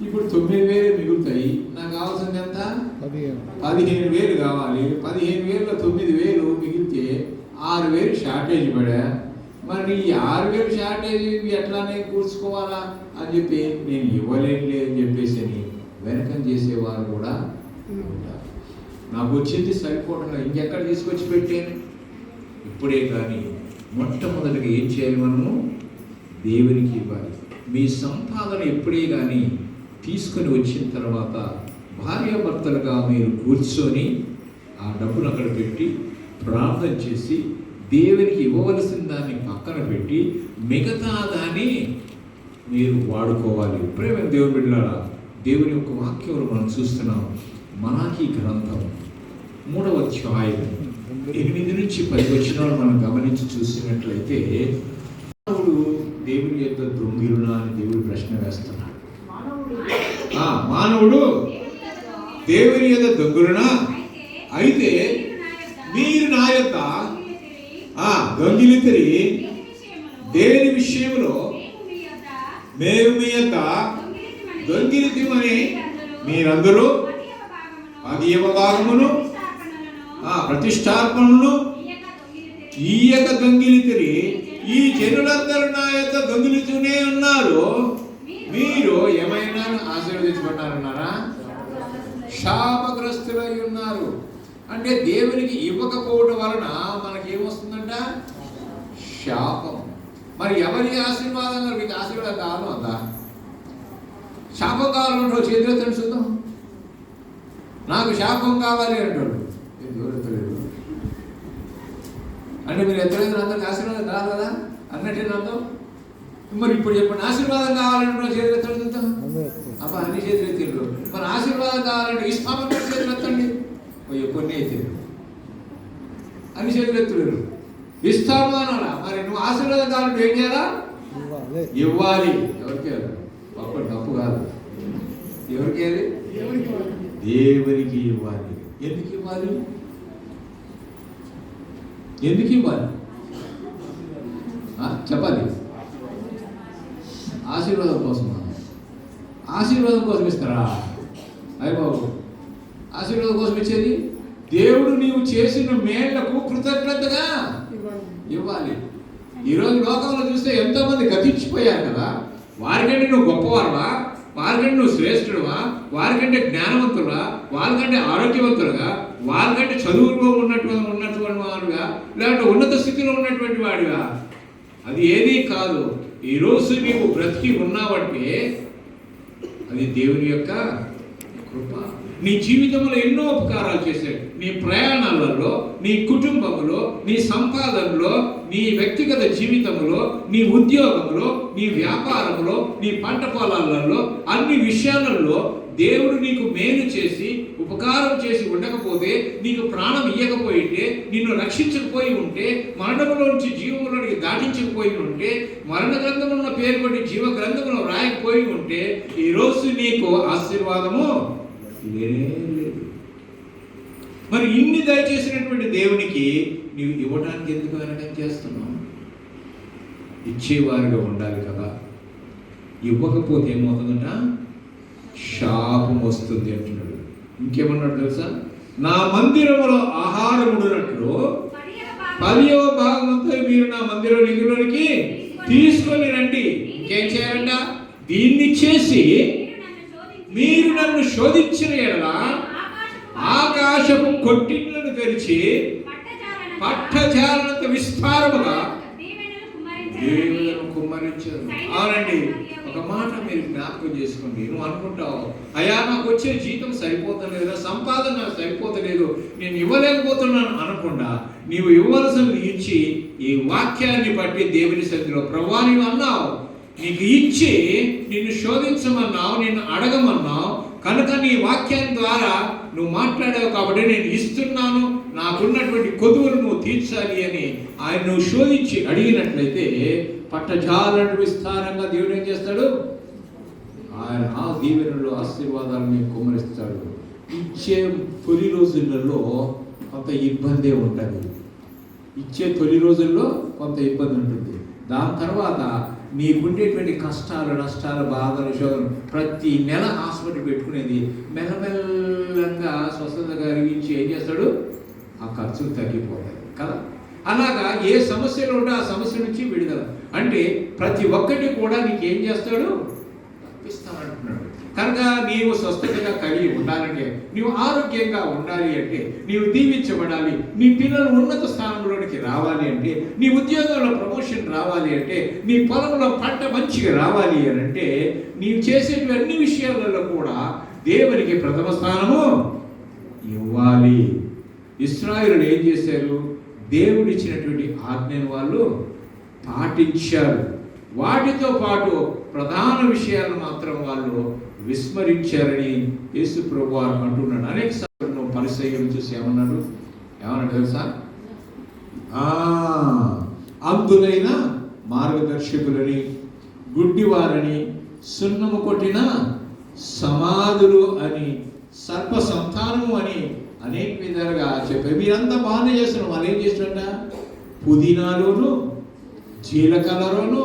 S2: ఇప్పుడు 9,000 మిగులుతాయి. నాకు కావాల్సింది ఎంత? 15,000 కావాలి. 15,000లో 9,000 మిగిలితే 6,000 షార్టేజ్ పడా. మరి ఈ 6,000 షార్టేజ్ ఎట్లానే కూర్చుకోవాలా అని చెప్పి నేను ఇవ్వలేనులే అని చెప్పేసి వెనకం చేసేవారు కూడా ఉంటారు. నాకు వచ్చింది సరిపోవడం ఇంకెక్కడ తీసుకొచ్చి పెట్టాను. ఇప్పుడే కానీ మొట్టమొదటిగా ఏం చేయాలి? మనము దేవునికి ఇవ్వాలి. మీ సంపాదన ఎప్పుడే కానీ తీసుకొని వచ్చిన తర్వాత భార్యాభర్తలుగా మీరు కూర్చొని ఆ డబ్బును అక్కడ పెట్టి ప్రార్థన చేసి దేవునికి ఇవ్వవలసిన దాన్ని పక్కన పెట్టి మిగతా దాన్ని మీరు వాడుకోవాలి. ప్రేమ దేవుని బిడ్డలారా, దేవుని యొక్క వాక్యంలో మనం చూస్తున్నాం. మలాకీ గ్రంథం 3వ అధ్యాయం 8 నుంచి 10 వచనాలు మనం గమనించి చూసినట్లయితే మానవుడు దేవుని యొక్క దొంగిలునా అని దేవుడు ప్రశ్న వేస్తున్నాడు. మానవుడు దేవుని యొక్క దొంగిలునా? అయితే మీరు నా యొక్క దొంగిలితిరి, దేని విషయంలో మేము మీ యొక్క దొంగిలితిమని మీరందరూ 10వ భాగమును ప్రతిష్టార్పణను ఈయక దొంగిలితిరి. ఈ జనులందరూ నా యొక్క దొంగిలితూనే ఉన్నారు. మీరు ఏమైనా ఆశీర్వదించబడ్డారన్నారా? శాపగ్రస్తులై ఉన్నారు. అంటే దేవునికి ఇవ్వకపోవడం వలన మనకేమొస్తుందంట? శాపం. మరి ఎవరికి ఆశీర్వాదం? మీకు ఆశీర్వాదం కావాలి అందా? శాపం కావాలంటే చేతులెత్తండి చూద్దాం. నాకు శాపం కావాలి అంటాడు. ఎత్తలేదు అంటే మీరు ఎత్తలేదు, అందరికి ఆశీర్వాదం కాదు కదా అన్నట్టే అర్థం. మరి ఇప్పుడు చెప్పండి, ఆశీర్వాదం కావాలంటే చేతులెత్తండి చూద్దాం. అబ్బా అన్ని చేతులు ఎత్తిండ్రు. మరి ఆశీర్వాదం కావాలంటే ఇస్తామని చేతులు ఎత్తండి. కొన్ని అయితే అన్ని చేతులు ఎత్తులేరు. ఇస్తాము అనాలా? మరి నువ్వు ఆశీర్వాదం కావాలంటే ఏం చేయాలా? ఇవ్వాలి. ఎవరికి? అప్పుడు తప్పు కాదు. ఎవరికి? దేవునికి ఇవ్వాలి. ఎందుకు ఇవ్వాలి? ఎందుకు ఇవ్వాలి చెప్పాలి. ఆశీర్వాదం కోసమా? ఆశీర్వాదం కోసం ఇస్తారా? అయ్య బాబు, ఆశీర్వాదం కోసం ఇచ్చేది దేవుడు నీవు చేసిన మేళ్లకు కృతజ్ఞతగా ఇవ్వాలి. ఈరోజు లోకంలో చూస్తే ఎంతో మంది గతించిపోయారు కదా. వారికంటే నువ్వు గొప్పవారువా? వారికంటే నువ్వు శ్రేష్ఠుడువా? వారికంటే జ్ఞానవంతుడువా? వారికంటే ఆరోగ్యవంతుడుగా? వారికంటే చదువులో ఉన్నటువంటి వాడుగా? లేదంటే ఉన్నత స్థితిలో ఉన్నటువంటి వాడిగా? అది ఏదీ కాదు. ఈరోజు నీవు బ్రతికి ఉన్నావంటే అది దేవుని యొక్క కృప. నీ జీవితంలో ఎన్నో ఉపకారాలు చేశాడు. నీ ప్రయాణాలలో, నీ కుటుంబంలో, నీ సంపాదనలో, నీ వ్యక్తిగత జీవితంలో, నీ ఉద్యోగంలో, నీ వ్యాపారంలో, నీ పంట పొలాలలో, అన్ని విషయాలలో దేవుడు నీకు మేలు చేసి ఉపకారం చేసి ఉండకపోతే, నీకు ప్రాణం ఇయ్యకపోయింటే, నిన్ను రక్షించకపోయి ఉంటే, మరణంలోంచి జీవంలోనికి దాటించకపోయి ఉంటే, మరణ గ్రంథంలో పేరు కొట్టి జీవ గ్రంథంలో రాయకపోయి ఉంటే, ఈరోజు నీకు ఆశీర్వాదము లేదు. మరి ఇన్ని దయచేసినటువంటి దేవునికి నీవు ఇవ్వడానికి ఎందుకు వెనకం చేస్తున్నావు? ఇచ్చేవారిగా ఉండాలి కదా. ఇవ్వకపోతే ఏమవుతుందంట? శాపం వస్తుంది అంటున్నాడు. ఇంకేమన్నాడు తెలుసా? నా మందిరములో ఆహారముడునట్లు 10వ భాగమంతా మీరు నా మందిరం నిధులకి తీసుకొని రండి. ఇంకేం చేయాలంట? దీన్ని చేసి మీరు నన్ను శోధించిన ఎడల ఆకాశపు కొట్టిళ్లను తెరిచి పట్టజాలనంత విస్తారముగా దీవెనలను కుమ్మరించారు. అవునండి, ఒక మాట మీరు జ్ఞాపకం చేసుకోండి. నువ్వు అనుకుంటావు, అయ్యా నాకు వచ్చే జీతం సరిపోతలేదు, సంపాదన నాకు సరిపోతలేదు, నేను ఇవ్వలేకపోతున్నాను అనకుండా నీవు ఇవ్వవలసినది ఇచ్చి ఈ వాక్యాన్ని బట్టి దేవుని సన్నిధిలో ప్రభువా నీవు అన్నావు, నీకు ఇచ్చి నిన్ను శోధించమన్నావు, నిన్ను అడగమన్నావు కనుక నీ వాక్యం ద్వారా నువ్వు మాట్లాడావు కాబట్టి నేను ఇస్తున్నాను, నాకున్నటువంటి కొదువులు నువ్వు తీర్చాలి అని ఆయన నువ్వు శోధించి అడిగినట్లయితే పట్టజాలను విస్తారంగా దేవుడు ఏం చేస్తాడు? ఆయన ఆ దీవెనలో ఆశీర్వాదాలను కుమ్మరిస్తాడు. ఇచ్చే తొలి రోజులలో కొంత ఇబ్బందే ఉంటుంది. ఇచ్చే తొలి రోజుల్లో కొంత ఇబ్బంది ఉంటుంది. దాని తర్వాత నీకుండేటువంటి కష్టాలు, నష్టాలు, బాధలు, శోధనలు ప్రతి నెల హాస్పిటల్ పెట్టుకునేది మెల్లమెల్లంగా స్వస్థత కలిగించి ఏం చేస్తాడు, ఆ ఖర్చులు తగ్గిపోతాయి కదా. అలాగా ఏ సమస్యలు ఉంటే ఆ సమస్య నుంచి విడుదల. అంటే ప్రతి ఒక్కటి కూడా నీకేం చేస్తాడు, తప్పిస్తానంటున్నాడు. కనుక నీవు స్వస్థతగా కలిగి ఉండాలంటే, నీవు ఆరోగ్యంగా ఉండాలి అంటే, నీవు దీవించబడాలి, నీ పిల్లలు ఉన్నత స్థానంలోనికి రావాలి అంటే, నీ ఉద్యోగంలో ప్రమోషన్ రావాలి అంటే, నీ పొలంలో పంట మంచిగా రావాలి అని అంటే, నీవు చేసేటువంటి అన్ని విషయాలలో కూడా దేవునికి ప్రథమ స్థానము ఇవ్వాలి. ఇశ్రాయేలులు ఏం చేశారు, దేవుడిచ్చినటువంటి ఆజ్ఞను వాళ్ళు పాటించారు. వాటితో పాటు ప్రధాన విషయాలను మాత్రం వాళ్ళు విస్మరించారని యేసు ప్రభువారు అంటున్నాడు. అనేక సార్లు పరిసయ్యులను చూసి ఏమన్నాడు తెలుసా, అంధులైన మార్గదర్శకులని, గుడ్డివారని, సున్నము కొట్టిన సమాధులు అని, సర్ప సంతానము అని అనేక విధాలుగా చెప్పారు. మీరంతా బాగానే చేస్తున్నారు. వాళ్ళు ఏం చేస్తున్నట్ట, పుదీనాలోను, జీలకర్రలోను,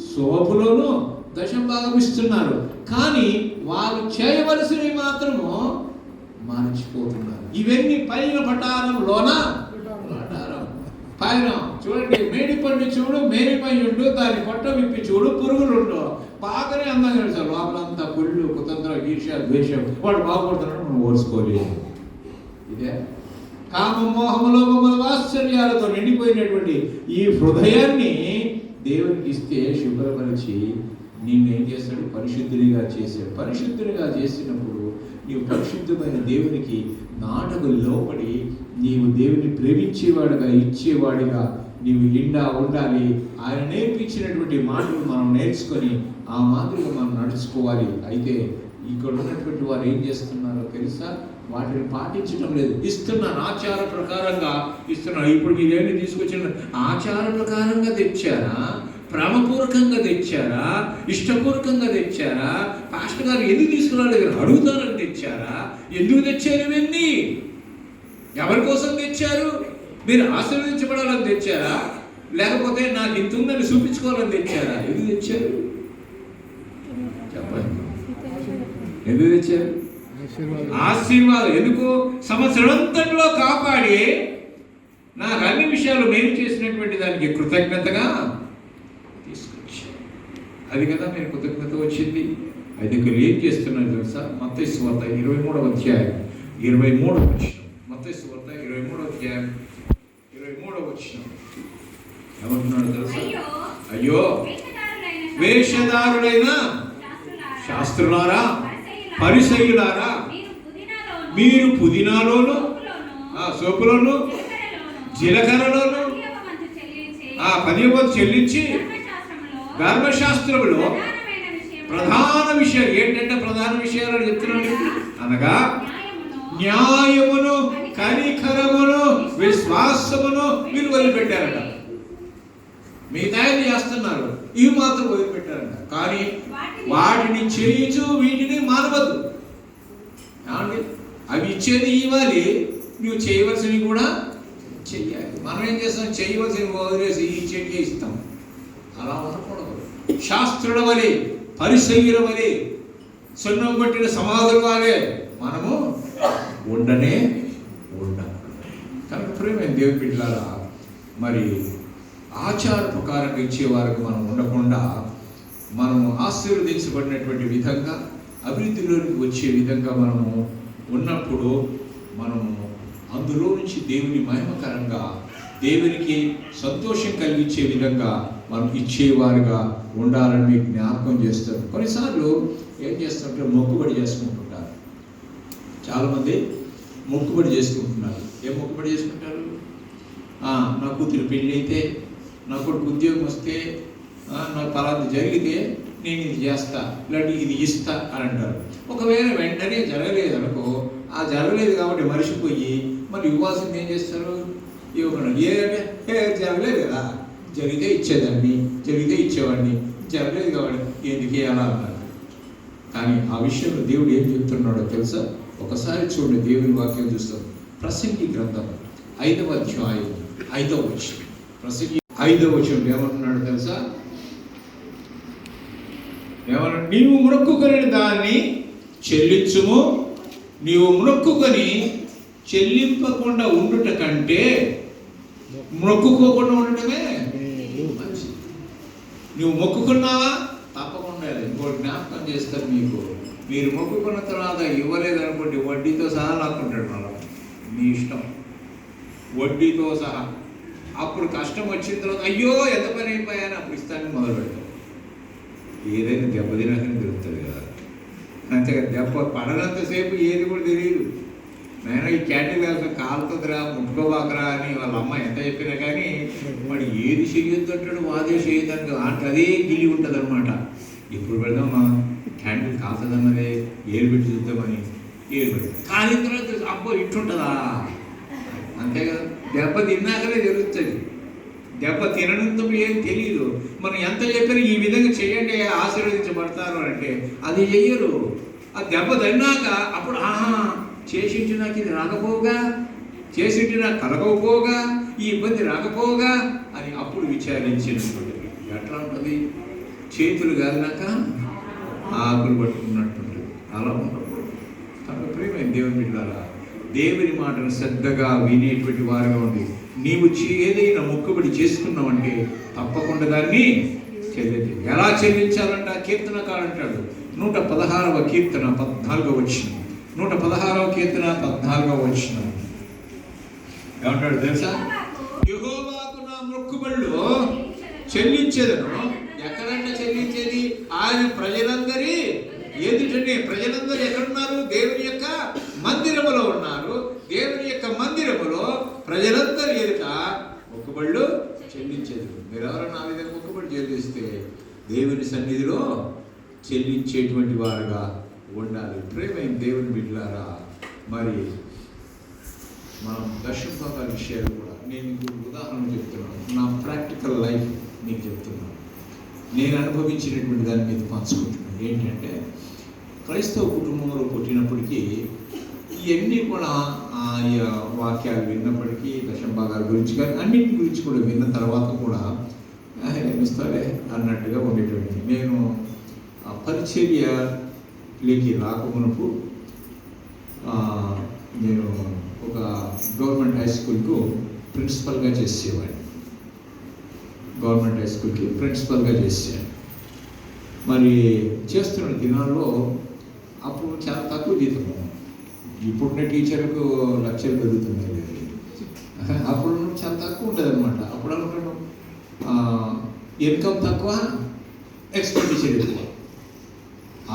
S2: సోపులోను దశం భాగం ఇస్తున్నారు. కానీ వారు చేయవలసినవి మాత్రము మర్చిపోతున్నారు. ఇవన్నీ పైన పటారంలోన పైన చూడండి, మేడి పండు చూడు, మేరిపై ఉండు, దాని పొట్ట విప్పి చూడు, పురుగులుండు. బాగానే అందంగా తెలుసు, లోపలంతా కుళ్ళు, కుతంత్ర, ఈర్ష్య, ద్వేషం. వాడు బాగుపడుతున్నాడు, మనం ఓర్చుకోలేదు. ఇదే కామమోహము, లోభముల వాత్సల్యాలతో నిండిపోయినటువంటి ఈ హృదయాన్ని దేవునికి ఇస్తే శుభ్రపరిచి నిన్నేం చేస్తాడు, పరిశుద్ధునిగా చేశాడు. పరిశుద్ధునిగా చేసినప్పుడు నీవు పరిశుద్ధమైన దేవునికి నాటకు లోపడి నీవు దేవుని ప్రేమించేవాడుగా, ఇచ్చేవాడిగా నీవు నిండా ఉండాలి. ఆయన నేర్పించినటువంటి మాటలు మనం నేర్చుకొని ఆ మాదిరిగా మనం నడుచుకోవాలి. అయితే ఇక్కడ ఉన్నటువంటి వారు ఏం చేస్తున్నారో తెలుసా, వాటిని పాటించడం లేదు. ఇస్తున్నాను, ఆచార ప్రకారంగా ఇస్తున్నాను. ఇప్పుడు మీరేమి తీసుకొచ్చిన ఆచార ప్రకారంగా తెచ్చారా, ప్రేమపూర్వకంగా తెచ్చారా, ఇష్టపూర్వకంగా తెచ్చారా, పాస్టర్ గారు ఎందుకు తీసుకురాలేదు అడుగుతారని తెచ్చారా, ఎందుకు తెచ్చారు ఇవన్నీ, ఎవరి కోసం తెచ్చారు, మీరు ఆశీర్వదించబడాలని తెచ్చారా, లేకపోతే నాకు ఇంత ఉందని చూపించుకోవాలని తెచ్చారా, ఎందుకు తెచ్చారు చెప్పండి, ఎందుకు తెచ్చారు? ఆశీర్వాదం. ఎందుకు? సంవత్సరంతట్లో కాపాడి నాకు అన్ని విషయాలు నేను చేసినటువంటి దానికి కృతజ్ఞతగా తీసుకొచ్చాను. అది కదా మీరు కృతజ్ఞత వచ్చింది. అయితే ఇక్కడ ఏం చేస్తున్నారు తెలుసా, మత్తయి సువార్త 23వ అధ్యాయం 23వ వచనం. మత్తయి సువార్త 23వ అధ్యాయం 23వ వచనం ఏమంటున్నాడు తెలుసా, అయ్యో వేషధారులైన శాస్త్రులారా, పరిసయ్యులారా, మీరు పుదీనాలోను, సోపులోను, జీలకర్రలోను 10వ వంతు చెల్లించి ధర్మశాస్త్రములో ప్రధాన విషయాలు ఏంటంటే, ప్రధాన విషయాలు చెప్తున్నాను అనగా న్యాయమును, కనికరమును, విశ్వాసమును మీరు వదిలిపెట్టారట. మిగతా చేస్తున్నారు, ఇవి మాత్రం వదిలిపెట్టారట. కానీ వాటిని చేయించు, వీటిని మానవద్దు. ఏమండి, అవి ఇచ్చేది ఇవ్వాలి, నువ్వు చేయవలసినవి కూడా చెయ్యాలి. మనం ఏం చేస్తాం, చేయవలసినవి వదిలేసి ఇచ్చేటికే ఇస్తాం. అలా ఉండకూడదు. శాస్త్రుల వలె, పరిసయ్యుల వలె, సున్నం కొట్టిన సమాధుల వలె మనము ఉండనే ఉండాలి. కనుక ప్రేమ దేవుని బిడ్డలారా, మరి ఆచార ప్రకారంగా ఇచ్చేవారికి మనం ఉండకుండా మనము ఆశీర్వదించబడినటువంటి విధంగా, అభివృద్ధిలోనికి వచ్చే విధంగా మనము ఉన్నప్పుడు మనము అందులో నుంచి దేవుని మహిమకరంగా, దేవునికి సంతోషం కలిగించే విధంగా మనం ఇచ్చేవారుగా ఉండాలని మీకు జ్ఞాపకం చేస్తారు. కొన్నిసార్లు ఏం చేస్తుంటారు, మొక్కుబడి చేసుకుంటుంటారు. చాలామంది మొక్కుబడి చేసుకుంటున్నారు. ఏం మొక్కుబడి చేసుకుంటారు, నా కూతురు పెళ్ళి అయితే, నా కొడుకు ఉద్యోగం వస్తే, నాకు పలానా జరిగితే నేను ఇది చేస్తా, ఇలాంటి ఇది ఇస్తా అని అంటారు. ఒకవేళ వెంటనే జరగలేదు అనుకో, ఆ జరగలేదు కాబట్టి మరిచిపోయి మరి ఇవ్వాల్సింది ఏం చేస్తారు, ఇవ్వకుండా. ఏ జరగలేదు కదా, జరిగితే ఇచ్చేదాన్ని, జరిగితే ఇచ్చేవాడిని, జరగలేదు కాబట్టి ఎందుకు అలా అన్నారు. కానీ ఆ విషయంలో దేవుడు ఏం చెప్తున్నాడో తెలుసా? ఒకసారి చూడండి, దేవుని వాక్యం చూస్తాం. ప్రసంగి గ్రంథం 5వ అధ్యాయం 5వ వచనం. ప్రసంగి 5వ వచనం ఏమంటున్నాడు తెలుసా? ఏమన్నా, నీవు మొక్కుకొని దాన్ని చెల్లించుము, నీవు మొక్కుకొని చెల్లింపకుండా ఉండుట కంటే మొక్కుకోకుండా ఉండటమే మంచిది. నువ్వు మొక్కుకున్నావా? తప్పకుండా. ఇంకోటి జ్ఞాపకం చేస్తారు మీకు, మీరు మొక్కుకున్న తర్వాత ఇవ్వలేదు అనుకోండి, వడ్డీతో సహా లాక్కుంటాడు మనం. మీ ఇష్టం, వడ్డీతో సహా. అప్పుడు కష్టం వచ్చిన తర్వాత అయ్యో ఎంత పని అయిపోయాని అప్పుడు ఇస్తానని మొదలు పెడతాం. ఏదైనా దెబ్బతినాకనే దొరుకుతుంది కదా, అంతేగా. దెబ్బ పడనంతసేపు ఏది కూడా తెలియదు. నేను ఈ క్యాంటీన్ వెళ్తా, కాలుతుందిరా, ముట్టుకోబాకరా అని వాళ్ళ అమ్మ ఎంత చెప్పినా కానీ వాడు ఏది చేయొద్దు అంటాడు, వాదే చేయొద్దని అంటే అదే గిలి ఉంటుంది అనమాట. ఎప్పుడు పెడదామా క్యాంటీన్ కాలుతుందన్నదే, ఏరు పెట్టి చూద్దామని ఏరు పెడతాం. కాలిన తర్వాత అబ్బో ఇట్టుంటుందా, అంతే కదా. దెబ్బ తిన్నాకనే తెలుస్తుంది. దెబ్బ తినడంతో ఏం తెలియదు. మనం ఎంత చెప్పినా ఈ విధంగా చేయండి ఆశీర్వదించబడతారు అంటే అది చెయ్యరు. ఆ దెబ్బ తిన్నాక అప్పుడు ఆహా చేసింటి నాకు ఇది రాకపోగా, చేసింటి నాకు కలగకపోగా, ఈ ఇబ్బంది రాకపోగా అని అప్పుడు విచారించినటువంటి ఎట్లా ఉంటుంది? చేతులు కాలినాక ఆకులు పట్టుకున్నట్టుంటుంది. అలా ఉండకూడదు. కాబట్టి ప్రియమైన దేవుని బిడ్డలారా, దేవుని మాటను శ్రద్ధగా వినేటువంటి వారిగా ఉండి నీవు ఏదైనా మొక్కుబడి చేసుకున్నావంటే తప్పకుండా దాన్ని చెల్లించి. ఎలా చెల్లించాలంట? కీర్తనకాడు అంటాడు, 116వ కీర్తన 14వ వచనం. 116వ కీర్తన 14వ వచనం ఏమంటాడు తెలుసా? యెహోవాకు నా మొక్కుబడులు చెల్లించేదను. ఎక్కడంటే చెల్లించేది? ఆయన ప్రజలందరి ఎదుటనే. ప్రజలందరూ ఎక్కడున్నారు? దేవుని యొక్క మందిరములో ఉన్నారు. దేవుని యొక్క మందిరములో ప్రజలందరూ ఎదుట మొక్కుబడులు చెల్లించేది. మీరు ఎవరన్నా ఆ విధంగా మొక్కుబడి చెల్లిస్తే దేవుని సన్నిధిలో చెల్లించేటువంటి వారుగా ఉండాలి. ప్రేమైన దేవుని బిడ్డలారా, మరి మనం దశమ విషయాలు కూడా నేను ఇంకొక ఉదాహరణ చెప్తున్నాను. నా ప్రాక్టికల్ లైఫ్ మీకు చెప్తున్నాను. నేను అనుభవించినటువంటి దాన్ని మీకు పంచుకుంటున్నాను. ఏంటంటే, క్రైస్తవ కుటుంబంలో పుట్టినప్పటికీ ఇవన్నీ కూడా వాక్యాలు విన్నప్పటికీ దశమ భాగాల గురించి కానీ అన్నింటి గురించి కూడా విన్న తర్వాత కూడా ఏమిస్తారే అన్నట్టుగా ఉండేటువంటి నేను పరిచర్యలోకి రాకమునపు నేను ఒక గవర్నమెంట్ హై స్కూల్కు ప్రిన్సిపల్గా చేసేవాడిని. గవర్నమెంట్ హై స్కూల్కి ప్రిన్సిపల్గా చేశాను. మరి చేస్తున్న దినాల్లో అప్పుడు చాలా తక్కువ జీతం. ఇప్పుడున్న టీచర్లకు లక్షలు పెరుగుతున్నాయి. అప్పుడు చాలా తక్కువ ఉంటుంది అనమాట. అప్పుడు అనుకున్నాను ఇన్కమ్ తక్కువ, ఎక్స్పెండిచర్ ఎక్కువ.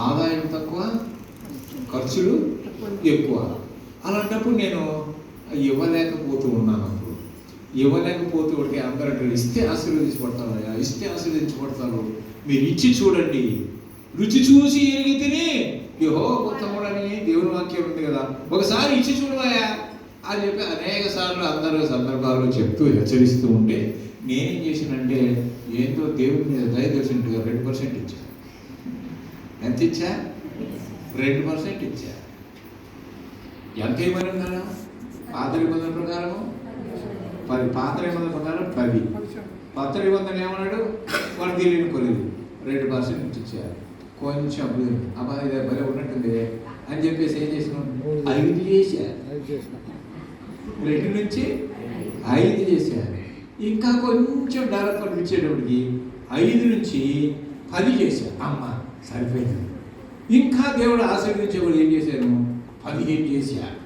S2: ఆదాయం తక్కువ, ఖర్చులు ఎక్కువ. అలాంటప్పుడు నేను ఇవ్వలేకపోతూ ఉన్నాను. అప్పుడు ఇవ్వలేకపోతూ ఉంటే అందరూ ఇస్తే ఆశీర్వదించబడతారు, ఇస్తే ఆశీర్వదించబడతారు, మీరు ఇచ్చి చూడండి, రుచి చూసి ఎరిగితేనే యెహోవా ఉత్తముడని దేవుని వాక్యం ఉంది కదా, ఒకసారి ఇచ్చి చూడవా అని చెప్పి అనేక సార్లు అందరూ సందర్భాల్లో చెప్తూ హెచ్చరిస్తూ ఉంటే నేనేం చేశానంటే ఏంటో దేవుని మీద దయ తెలిసినట్టుగా 2% ఇచ్చా. ఎంత ఇచ్చా? 2% ఇచ్చా. ఎంత ఇవ్వని ఉన్నాడా? పాత నిబంధన ప్రకారము 10, పాత నిబంధన ప్రకారం 10, కొత్త నిబంధన ఏమన్నాడు? వాడు తెలియని కొలిది 2% ఇచ్చారు. కొంచెం అబ్బాయి భలే ఉన్నట్టుంది అని చెప్పేసి ఏం చేసినాం? 5 చేశారు. 2 నుంచి 5 చేశారు. ఇంకా కొంచెం డెవలప్మెంట్ ఇచ్చేటప్పటికి 5 నుంచి 10 చేశారు. అమ్మ సరిపోయింది. ఇంకా దేవుడు ఆశీర్వదించేవాడు ఏం చేశాను? 15 చేశారు.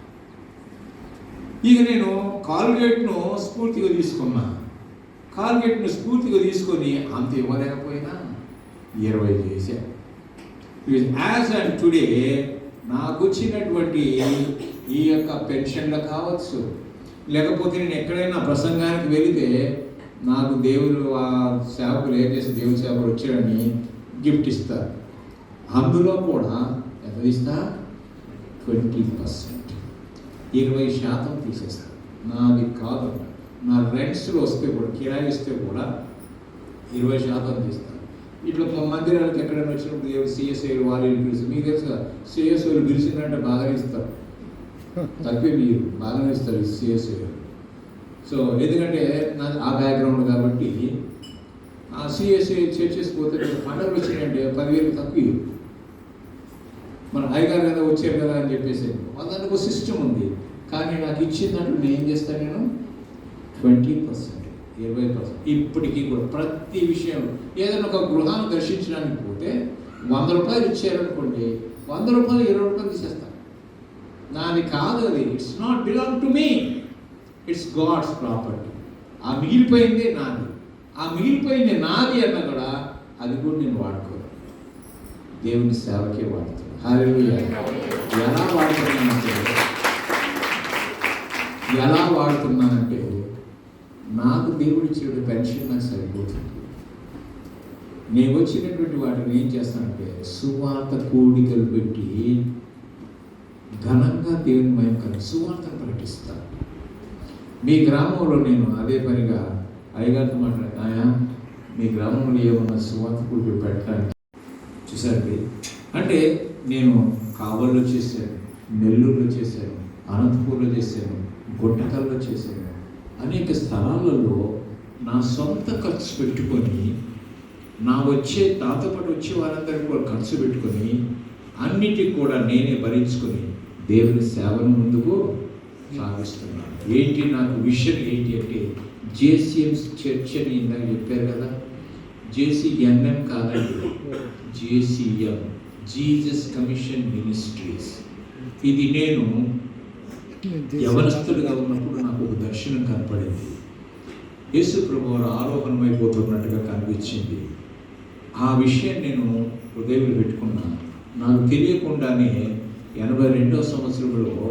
S2: ఇక నేను కాల్గేట్ను స్ఫూర్తిగా తీసుకున్నా. కాల్గేట్ను స్ఫూర్తిగా తీసుకొని అంత ఇవ్వలేకపోయినా 20 చేశాను. యాజ్ అండ్ టుడే నాకు వచ్చినటువంటి ఈ యొక్క పెన్షన్లు కావచ్చు, లేకపోతే నేను ఎక్కడైనా ప్రసంగానికి వెళితే నాకు దేవుడు సేవకులు ఏం చేసి దేవుడి సేవకులు వచ్చాడని గిఫ్ట్ ఇస్తారు. అందులో కూడా ఎంత ఇస్తా? 20%, 20% తీసేస్తారు. నాది కాదు, నా రెంట్స్లో వస్తే కూడా, కిరాయి ఇస్తే కూడా 20% తీస్తారు. ఇట్లా మందిరాలకు ఎక్కడైనా వచ్చినప్పుడు దేవుడు సిఎస్ఐలు వాళ్ళు పిలుస్తారు. మీకు తెలుసు కదా, సిఎస్ఐలు పిలిచిందంటే బాగా ఇస్తారు, తప్పే మీరు బాగానే ఇస్తారు సిఎస్ఐలు. సో ఎందుకంటే నాది ఆ బ్యాక్గ్రౌండ్ కాబట్టి ఆ సిఎస్ఐ చర్చెస్ పోతే పండుగలు వచ్చినాయంటే 10,000 తక్కువ. మన హైగారు కదా వచ్చారు కదా అని చెప్పేసి దానికి ఒక సిస్టమ్ ఉంది. కానీ నాకు ఇచ్చిందంటూ నేను ఏం చేస్తాను, నేను 20%, 20%. ఇప్పటికీ కూడా ప్రతి విషయం ఏదైనా ఒక గృహాన్ని దర్శించడానికి పోతే 100 రూపాయలు ఇచ్చారనుకోండి, 100 రూపాయలు 20 రూపాయలు తీసేస్తాను. నాది కాదు అది, it's not belong to me, it's God's property. ఆ మిగిలిపోయింది నాది, ఆ మిగిలిపోయింది నాది అన్న కూడా అది కూడా నేను వాడుకోను, దేవుని సేవకే వాడుతాను. హల్లెలూయా. ఎలా వాడుతున్నానంటే నాకు దేవుడు ఇచ్చిన పెన్షన్ నాకు సరిపోతుంది. నేను వచ్చినటువంటి వాటిని ఏం చేస్తానంటే సువార్త కూడికలు పెట్టి ఘనంగా దేవుని మహిమ సువార్తను ప్రకటిస్తాను. మీ గ్రామంలో నేను అదే పనిగా అయ్యగారితో మాట్లాడాను, ఆయా మీ గ్రామంలో ఏమన్నా సువార్త కూడికలు పెట్టడానికి చూసారండి. అంటే నేను కావల్లో చేశాను, నెల్లూరులో చేశాను, అనంతపూర్లో చేశాను, గుంటకల్లో చేశాను, అనేక స్థలాలలో నా సొంత ఖర్చు పెట్టుకొని, నా నాతో పాటు వచ్చే వారందరికీ కూడా ఖర్చు పెట్టుకొని అన్నిటికి కూడా నేనే భరించుకొని దేవుని సేవను ముందుకు సాగిస్తున్నాను. ఏంటి నాకు విషయం ఏంటి అంటే జేసీఎం చర్చ్ అని ఇందాక చెప్పారు కదా, జేసీఎన్ఎం కాదండి, జేసీఎం, జీసస్ కమిషన్ మినిస్ట్రీస్. ఇది నేను యవనస్తుడిగా ఉన్నప్పుడు నాకు ఒక దర్శనం కనపడింది. యేసు ప్రభువారు ఆరోహణమైపోతున్నట్టుగా కనిపించింది. ఆ విషయం నేను హృదయంలో పెట్టుకున్నాను. నాకు తెలియకుండానే 82వ సంవత్సరంలో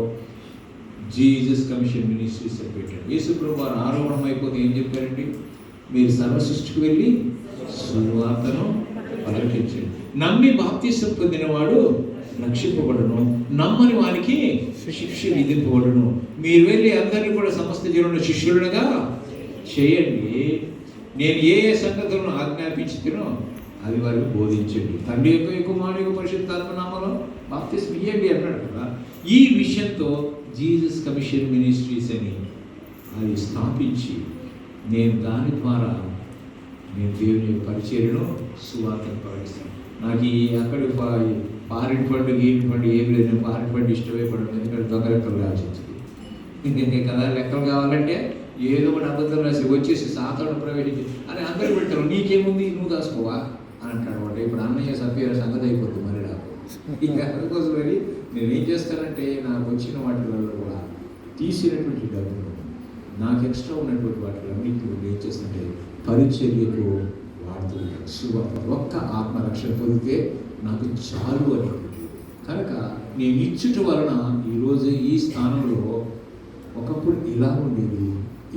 S2: జీసస్ కమిషన్ మినిస్ట్రీస్ అని పెట్టాడు. యేసు ప్రభువారు ఆరోహణమైపోతే ఏం చెప్పారండి, మీరు సర్వసృష్టికి వెళ్ళి సువార్తను ప్రకటించండి, నమ్మి బాప్తిసం పొందినవాడు రక్షింపబడును, నమ్మని వానికి శిక్ష విధింపబడును. మీరు వెళ్ళి అందరినీ కూడా సమస్త జనులను శిష్యులుగా చేయండి, నేను ఏ ఏ సంగతులను ఆజ్ఞాపించుతునో అది వారికి బోధించండి, తండ్రి యొక్క కుమారుని యొక్క పరిశుద్ధాత్మ నామములో బాప్తిసం ఇవ్వండి అన్నాడు కదా. ఈ విషయంతో జీసస్ కమిషన్ మినిస్ట్రీస్ అని అది స్థాపించి నేను దాని ద్వారా నేను దేవుని పరిచర్యను సువార్తను ప్రకటిస్తాను. నాకు ఈ అక్కడ పారిన పండు గీని పండు ఏం లేదు, నేను పారిన పండు ఇష్టమే పడను, ఎందుకంటే దొంగ లెక్కలు కావాల్సింది కదా. లెక్కలు కావాలంటే ఏదో ఒకటి అబద్ధం రాసి వచ్చేసి సాతాను ప్రవేశించి అని అందరూ పెడతారు, నీకేముంది నువ్వు దాసుకోవా అని అంటాడు వాడు. ఇప్పుడు అన్నయ్య సభ్యుల సంగతి అయిపోతుంది మరి నాకు. ఇంకా అందుకోసం మరి నేను ఏం చేస్తానంటే నాకు వచ్చిన వాటిలో కూడా తీసినటువంటి డబ్బులు, నాకు ఎక్స్ట్రా ఉన్నటువంటి వాటిలో అన్నింటిలో ఏం చేస్తుంటే పరిచర్యకు వాడుతూ ఉంటాడు. సువార్త ఒక్క ఆత్మరక్షణ పొందితే నాకు చాలు అని. కనుక నేను ఇచ్చుట వలన ఈరోజు ఈ స్థానంలో ఒకప్పుడు ఇలా ఉండేది,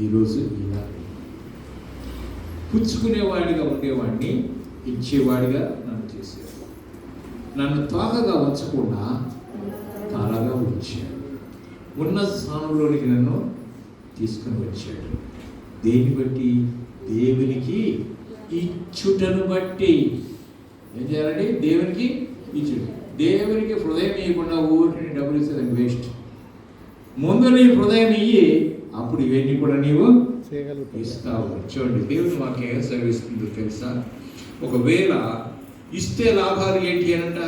S2: ఈరోజు ఇలా పుచ్చుకునేవాడిగా ఉండేవాడిని ఇచ్చేవాడిగా నన్ను చేశాడు. నన్ను తోకగా ఉంచకుండా తలగా ఉంచాడు. ఉన్న స్థానంలోనికి నన్ను తీసుకుని వచ్చాడు. దేన్ని బట్టి? దేవునికి ఇచ్చుటను బట్టి. ఏం చేయాలండి? దేవునికి ఇచ్చుట. దేవునికి హృదయం ఇవ్వకుండా ఊరిని డబ్బులు ఇస్తే వేస్ట్. ముందు నీ హృదయం ఇయ్యి, అప్పుడు ఇవన్నీ కూడా నీవు ఇస్తావు. చూడండి, దేవుని మాకు ఏం సెలవిస్తుందో తెలుసా? ఒకవేళ ఇస్తే లాభాలు ఏంటి అనంట?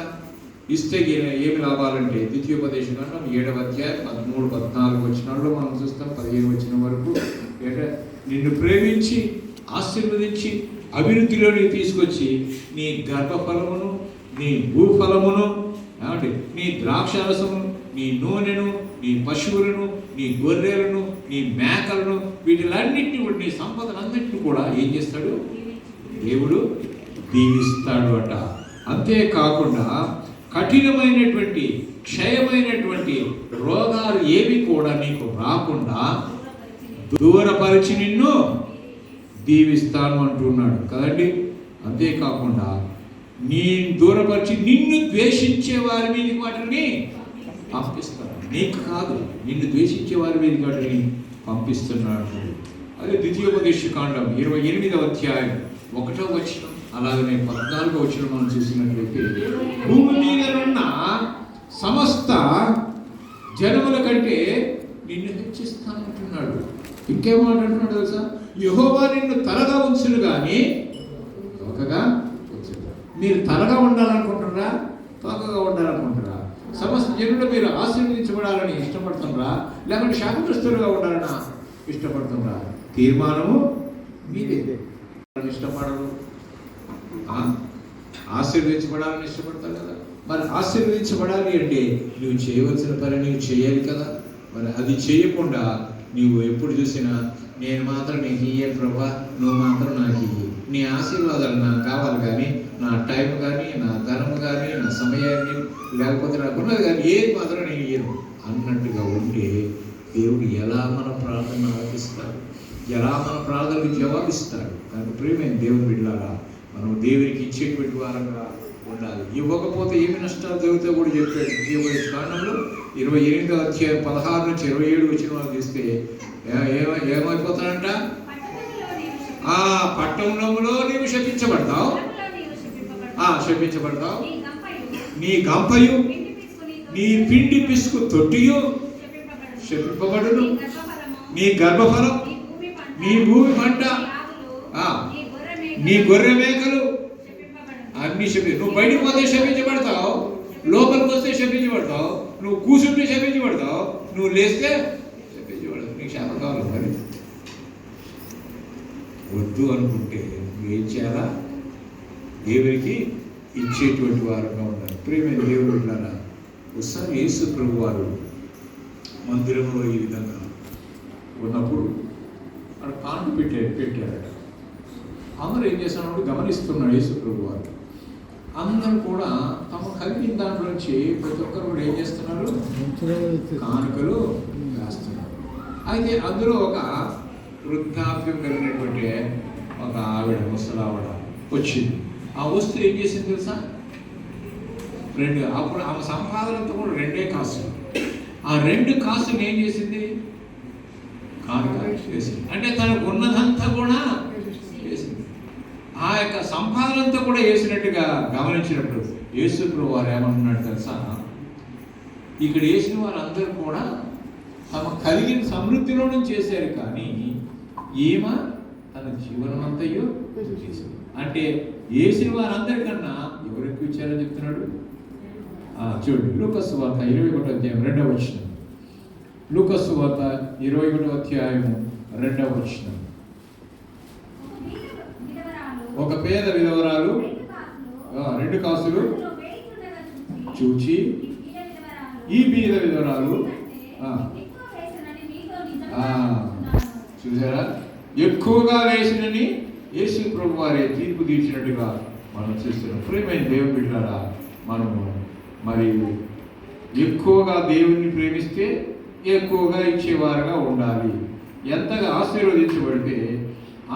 S2: ఇస్తే ఏమి లాభాలంటే ద్వితీయోపదేశకాండం 7వ అధ్యాయం 13-14 వచనాల్లో మనం చూస్తాం. 15 వచనం వరకు నిన్ను ప్రేమించి ఆశీర్వదించి అభివృద్ధిలోని తీసుకొచ్చి నీ గర్భఫలమును, నీ భూఫలమును, నీ ద్రాక్షారసమును, నీ నూనెను, నీ పశువులను, నీ గొర్రెలను, నీ మేకలను, వీటిలన్నింటినీ కూడా, నీ సంపదలన్నింటినీ కూడా ఏం చేస్తాడు? దేవుడు దీవిస్తాడు అట. అంతేకాకుండా కఠినమైనటువంటి క్షయమైనటువంటి రోగాలు ఏవి కూడా నీకు రాకుండా దూరపరిచి నిన్ను దీవిస్తాను అంటున్నాడు కదండి. అంతేకాకుండా నీ దూరపరిచి నిన్ను ద్వేషించే వారి మీదకి వాటిని పంపిస్తాను. నీకు కాదు, నిన్ను ద్వేషించే వారి మీదకి వాటిని పంపిస్తున్నాడు. అదే ద్వితీయోపదేశకాండం 28వ అధ్యాయం 1వ వచనం. అలాగనే 14వ వచనం మనం చూసినట్లయితే భూమి మీద ఉన్న సమస్త జనముల కంటే నిన్ను హెచ్చిస్తానంటున్నాడు. ఇంకేమాట అంటున్నాడు తెలుసా? యెహోవా నిన్ను తలగా ఉంచును కానీ తోకగా ఉంచును. మీరు తలగా ఉండాలనుకుంటున్నారా, తోకగా ఉండాలనుకుంటున్నారా? సమస్త జనులు మీరు ఆశీర్వదించబడాలని ఇష్టపడుతున్నారా, లేకపోతే శాపగ్రస్తులుగా ఉండాలని ఇష్టపడుతున్నారా? తీర్మానము మీదే. ఇష్టపడరు, ఆశీర్వదించబడాలని ఇష్టపడతారు కదా. మరి ఆశీర్వదించబడాలి అంటే నువ్వు చేయవలసిన పని నువ్వు చేయాలి కదా. మరి అది చేయకుండా నువ్వు ఎప్పుడు చూసినా నేను మాత్రం నీకు ఇయ్యాలి ప్రభా, నువ్వు మాత్రం నాకు ఇయ్యి, నీ ఆశీర్వాదాలు నాకు కావాలి కానీ నా టైం కానీ నా ధనం కానీ నా సమయాన్ని లేకపోతే నాకున్నది కానీ ఏది మాత్రం నేను ఇయ్యను అన్నట్టుగా ఉంటే దేవుడు ఎలా మన ప్రార్థన ఆలకిస్తాడు, ఎలా మన ప్రార్థనకు జవాబిస్తాడు. దానికి ప్రియమైన దేవుని బిడ్డలారా, మనం దేవునికి ఇచ్చేటువంటి వారంగా ఉండాలి. ఇవ్వకపోతే ఏమి నష్టాలు జరుగుతాయో కూడా చెప్పాడు. దేవుడి కారణంలో 28వ అధ్యాయం 16 నుంచి 27 వచ్చిన వాళ్ళు చూస్తే ఏమైపోతాడంట? ఆ పట్టణంలో నీవు శపించబడతావు, శపించబడతావు, నీ గంపయు నీ పిండి పిసుకు తొట్టియు శపింపబడును, నీ గర్భఫలం నీ భూమి పంట నీ గొర్రె మేకలు అన్ని నువ్వు బయటికి పోతే శపించబడతావు, లోపలికి వస్తే శపించబడతావు, నువ్వు కూర్చుంటే శపించబడతావు, నువ్వు లేస్తే శపించబడతావు. నీకు శాపం కావాలి. మరి వద్దు అనుకుంటే నువ్వేం చేయాలా? దేవునికి ఇచ్చేటువంటి వారుగా ఉండాలి. ప్రియమైన దేవుడు ఉండాలా? ఒకసారి యేసు ప్రభు వారు మందిరంలో ఈ విధంగా ఉన్నప్పుడు అక్కడ కాంటు పెట్టారట. అందరూ ఏం చేస్తున్నాడు గమనిస్తున్నాడు యేసు ప్రభు వారు. అందరూ కూడా తమ కలిగిన దాంట్లో నుంచి ప్రతి ఒక్కరు కూడా ఏం చేస్తున్నారు? కానుకలు వేస్తున్నారు. అయితే అందులో ఒక వృద్ధాప్యం కలిగినటువంటి ఒక ఆవిడ, ముసలావిడ వచ్చింది. ఆ వస్తువు ఏం చేసింది తెలుసా? అప్పుడు ఆమె సంపాదనంతా కూడా 2 కాసులు. ఆ 2 కాసులు ఏం చేసింది? కానుక వేసింది. అంటే తనకు ఉన్నదంతా కూడా వేసింది. ఆ యొక్క సంపాదనంతా కూడా వేసినట్టుగా గమనించినప్పుడు యేసు ప్రభు వారు ఏమన్నాడు తెలుసా? ఇక్కడ వేసిన వారందరూ కూడా తమ కలిగిన సమృద్ధిలో నుంచి చేశారు, కానీ ఈమె తన జీవనం అంతయో చేసింది. అంటే వేసిన వారందరికన్నా ఎవరు ఎక్కువ ఇచ్చారని చెప్తున్నాడు. చూడండి, లూకా సువార్త 21వ అధ్యాయం 2వ వచనం. లూకా సువార్త 21వ అధ్యాయం 2వ వచనం. ఒక పేద విధవరాలు 2 కాసులు చూచి ఈ బీద విధవరాలు చూసారా, ఎక్కువగా వేసినని యేసు ప్రభు వారి తీర్పు తీర్చినట్టుగా మనం చూస్తున్నాం. ప్రియమైన దేవుని బిడ్డలారా, మనము మరి ఎక్కువగా దేవుణ్ణి ప్రేమిస్తే ఎక్కువగా ఇచ్చేవారుగా ఉండాలి. ఎంతగా ఆశీర్వదించబడితే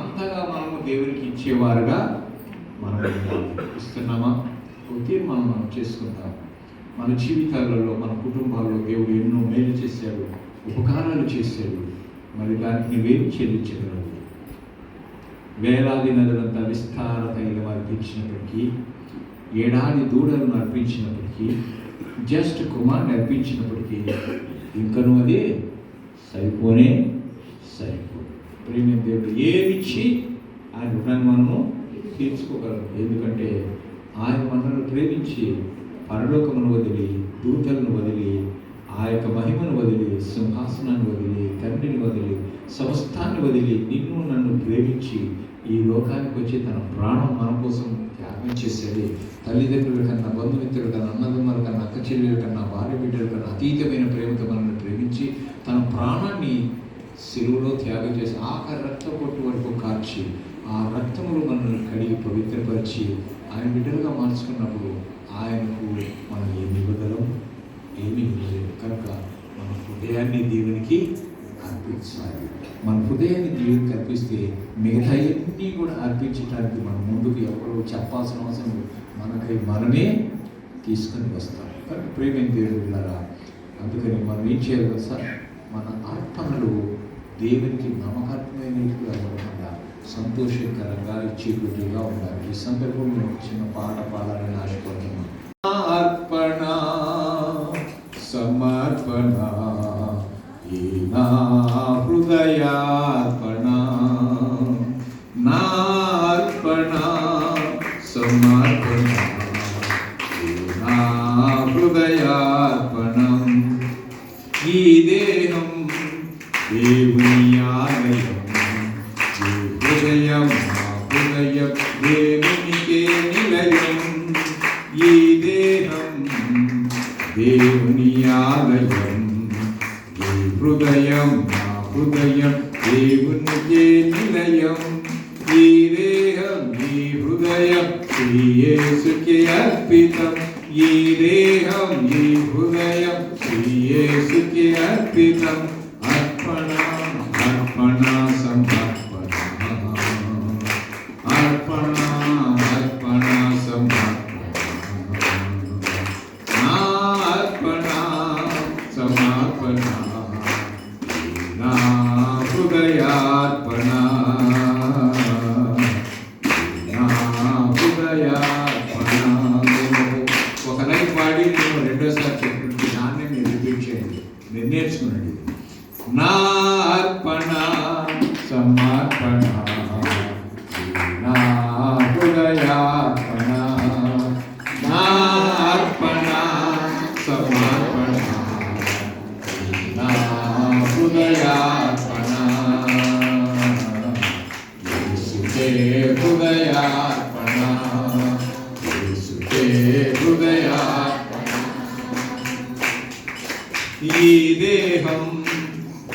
S2: అంతగా మనము దేవునికి ఇచ్చేవారుగా మనం ఇస్తున్నామా? తీర్మానం మనం చేసుకుంటాం. మన జీవితాలలో మన కుటుంబాల్లో దేవుడు ఎన్నో మేలు చేశాడు, ఉపకారాలు చేశాడు. మరి దానికి నువ్వేం చెల్లించగలవు? వేలాది నదులంతా విస్తార తైలం అర్పించినప్పటికీ, ఏడాది దూడలను అర్పించినప్పటికీ, జస్ట్ కుమార్ని అర్పించినప్పటికీ ఇంకనూ అదే సరిపోనే సరిపోదు. ప్రేమ దేవుడు ఏమిచ్చి ఆయన రుణాన్ని మనము తీర్చుకోగలరు. ఎందుకంటే ఆయన మనల్ని ప్రేమించి పరలోకమును వదిలి, దూతలను వదిలి, ఆ యొక్క మహిమను వదిలి, సింహాసనాన్ని వదిలి, తండ్రిని వదిలి, సమస్తాన్ని వదిలి నిన్ను నన్ను ప్రేమించి ఈ లోకానికి వచ్చి తన ప్రాణం మన కోసం త్యాగం చేసేది. తల్లిదండ్రుల కన్నా, బంధుమిత్రుల కన్నా, అన్నదమ్ముల కన్నా, అక్క చెల్లెల కన్నా, భార్య బిడ్డల కన్నా అతీతమైన ప్రేమతో మనల్ని ప్రేమించి తన ప్రాణాన్ని శిలువలో త్యాగం చేసి ఆఖరి రక్త పొట్టు వరకు కార్చి ఆ రక్తములు మనల్ని కడిగి పవిత్రపరిచి ఆయన బిడ్డలుగా మార్చుకున్నప్పుడు ఆయనకు మనం ఏమి ఇవ్వగలం? ఏమీ ఇవ్వలేదు. కనుక మన హృదయాన్ని దేవునికి అర్పించాలి. మన హృదయాన్ని దేవునికి అర్పిస్తే మిగతా అన్నీ కూడా అర్పించడానికి మనం ముందుకు ఎవరు చెప్పాల్సిన అవసరం లేదు. మనకై మనమే తీసుకొని వస్తాం. కనుక ప్రేమైన దేవుడు వెళ్ళారా, అందుకని మనం ఏం చేయాలి సార్? మన అర్పణలు దేవునికి నమ్మకత్వమైనట్టుగా ఉండకుండా సంతోషకరంగా ఇచ్చేటట్టుగా ఉండాలి. ఈ సందర్భంలో ఒక చిన్న పాట పాడాలని ఆశపడుతున్నాను. అర్పణ సమర్పణ ఈ నా హృదయార్పణ, నా అర్పణ సమర్పణ ఈ నా హృదయార్పణం. ఈ దేహం దేవుని ఆలయం, ఈ హృదయం నా హృదయం దేవునికే నిలయం. ఈ దేహం దేవుని ఆలయం, ఈ హృదయం నా హృదయం దేవునికే నిలయం. ఈ దేహం ఈ హృదయం శ్రీ యేసుకే అర్పితం. ఈ దేహం ఈ హృదయం శ్రీ యేసుకే అర్పితం. అర్పణ అర్పణ సమర్పణ, అర్పణ అర్పణ సమర్పణ, నా అర్పణ సమర్పణ నా హృదయార్పణ, నా హృదయార్పణ. ఒక లైన్ పాడి నేను రెండోసారి చెప్పినట్టు దాన్ని మీరు రిపీట్ చేయండి, మీరు నేర్చుకునండి. నా అర్పణ సమర్పణ నా హృదయార్పణ, నా అర్పణ సమర్పణ నా హృదయార్పణ. యేసుకే హృదయార్పణ, యేసుకే హృదయార్పణ. ఈ దేహం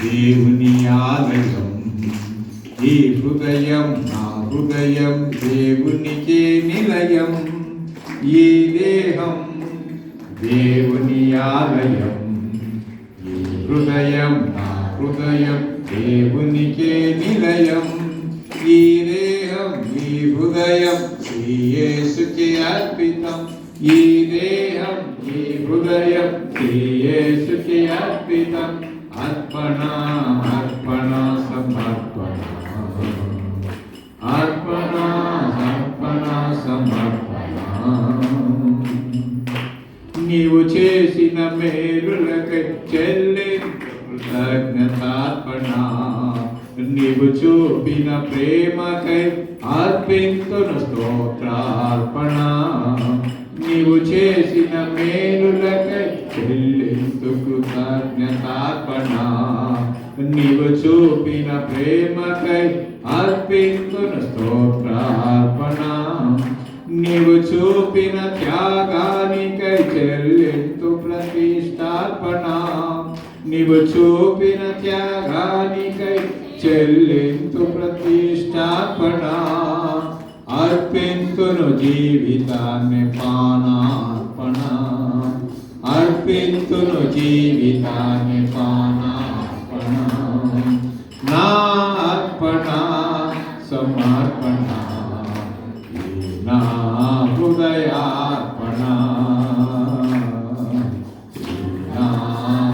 S2: దేవుని ఆలయం, ఈ హృదయం నా హృదయం దేవునికే నిలయం. ఈ దేహం దేవుని ఆలయం, ఈ హృదయం నా హృదయం దేవునికే నిలయం. ఈ దేహం ఈ హృదయం శ్రీ యేసుకే అర్పితం. ఈ దేహం ఈ హృదయం శ్రీ యేసుకే అర్పితం. అర్పణ అర్పణ సమర్పణ, అర్పణ అర్పణ సమర్పణ. నీవు చేసిన మేలులకై చెల్లించు కృతజ్ఞతార్పణ, నీవు చూపిన ప్రేమకై అర్పింతును స్తోత్రార్పణ. నీవు చేసిన మేలులకై చెల్లించు కృతజ్ఞతార్పణ, నీవు చూపిన ప్రేమకై అర్పింతును స్తోత్రార్పణ. నీవు చూపిన త్యాగానికై చెల్లించు ప్రతిష్టార్పణ, నీవు చూపిన త్యాగానికై చెల్లించు ప్రతిష్టార్పణ. అర్పింతును జీవితాన్ని పానార్పణ, అర్పింతును జీవితాన్ని పానార్పణ. నా అర్పణ సమర్పణ నా హృదయార్పణ, నా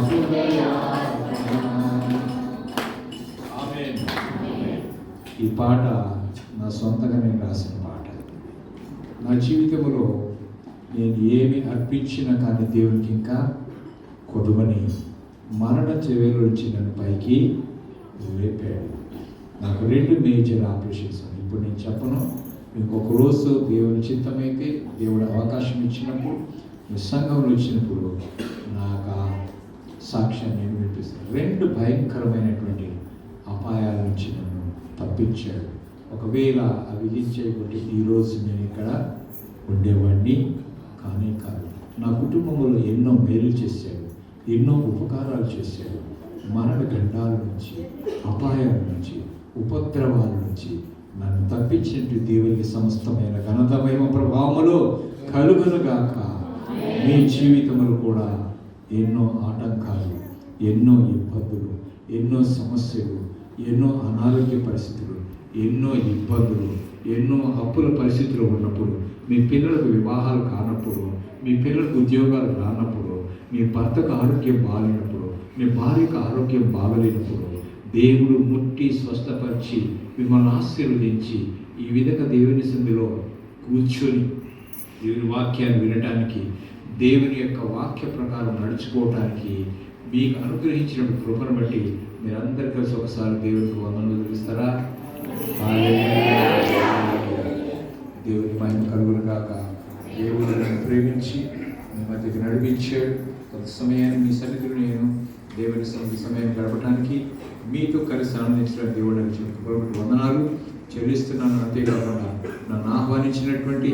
S2: హృదయార్పణ. ఆమేన్. ఈ పాట నా సొంతంగా నేను రాసిన పాట. నా జీవితంలో నేను ఏమి అర్పించినా కానీ దేవునికి ఇంకా కొదువని మరణ చెవిలో నుంచి నన్ను పైకి లేపాడు. నాకు 2 మేజర్ ఆపరేషన్స్. ఇప్పుడు నేను చెప్పను, ఇంకొక రోజు దేవుని చిత్తమైతే దేవుడు అవకాశం ఇచ్చినప్పుడు మీ సంఘంలో వచ్చినప్పుడు నాకు ఆ సాక్ష్యాన్ని నేను వినిపిస్తాను. 2 భయంకరమైనటువంటి అపాయాల నుంచి నన్ను తప్పించాడు. ఒకవేళ అవి విధించేయబట్టి ఈరోజు నేను ఇక్కడ ఉండేవాడిని కానీ కాదు. నా కుటుంబంలో ఎన్నో మేలు చేశాడు, ఎన్నో ఉపకారాలు చేశాడు. మరణ గండాల నుంచి, అపాయాల నుంచి, ఉపద్రవాల నుంచి నన్ను తప్పించినట్టు దేవునికి సమస్తమైన ఘనతమైన ప్రభావములు కలుగునుగాక. మీ జీవితంలో కూడా ఎన్నో ఆటంకాలు, ఎన్నో ఇబ్బందులు, ఎన్నో సమస్యలు, ఎన్నో అనారోగ్య పరిస్థితులు, ఎన్నో ఇబ్బందులు, ఎన్నో అప్పుల పరిస్థితులు ఉన్నప్పుడు, మీ పిల్లలకు వివాహాలు కానప్పుడు, మీ పిల్లలకు ఉద్యోగాలు రానప్పుడు, మీ భర్తకు ఆరోగ్యం బాగాలేనప్పుడు, మీ భార్యకు ఆరోగ్యం బాగలేనప్పుడు దేవుడు ముట్టి స్వస్థపరిచి మిమ్మల్ని ఆశీర్వదించి ఈ విధంగా దేవుని సంధిలో కూర్చొని దేవుని వాక్యాన్ని వినటానికి, దేవుని యొక్క వాక్య ప్రకారం నడుచుకోవటానికి మీకు అనుగ్రహించిన కృపను బట్టి మీరందరూ కలిసి ఒకసారి దేవునికి వందనలు తెలుస్తారా? దేవుని మహిమ కలుగును గాక. దేవుడు నన్ను ప్రేమించి మీ మధ్యకి నడిపించాడు. కొంత సమయాన్ని మీ సన్నిధిలో నేను దేవుని సమయం గడపడానికి మీతో కలిసి ఆనందించడానికి దేవుడు నాకు చెప్పబడి వందనాలు చెల్లిస్తున్నాను. అంతేకాకుండా నన్ను ఆహ్వానించినటువంటి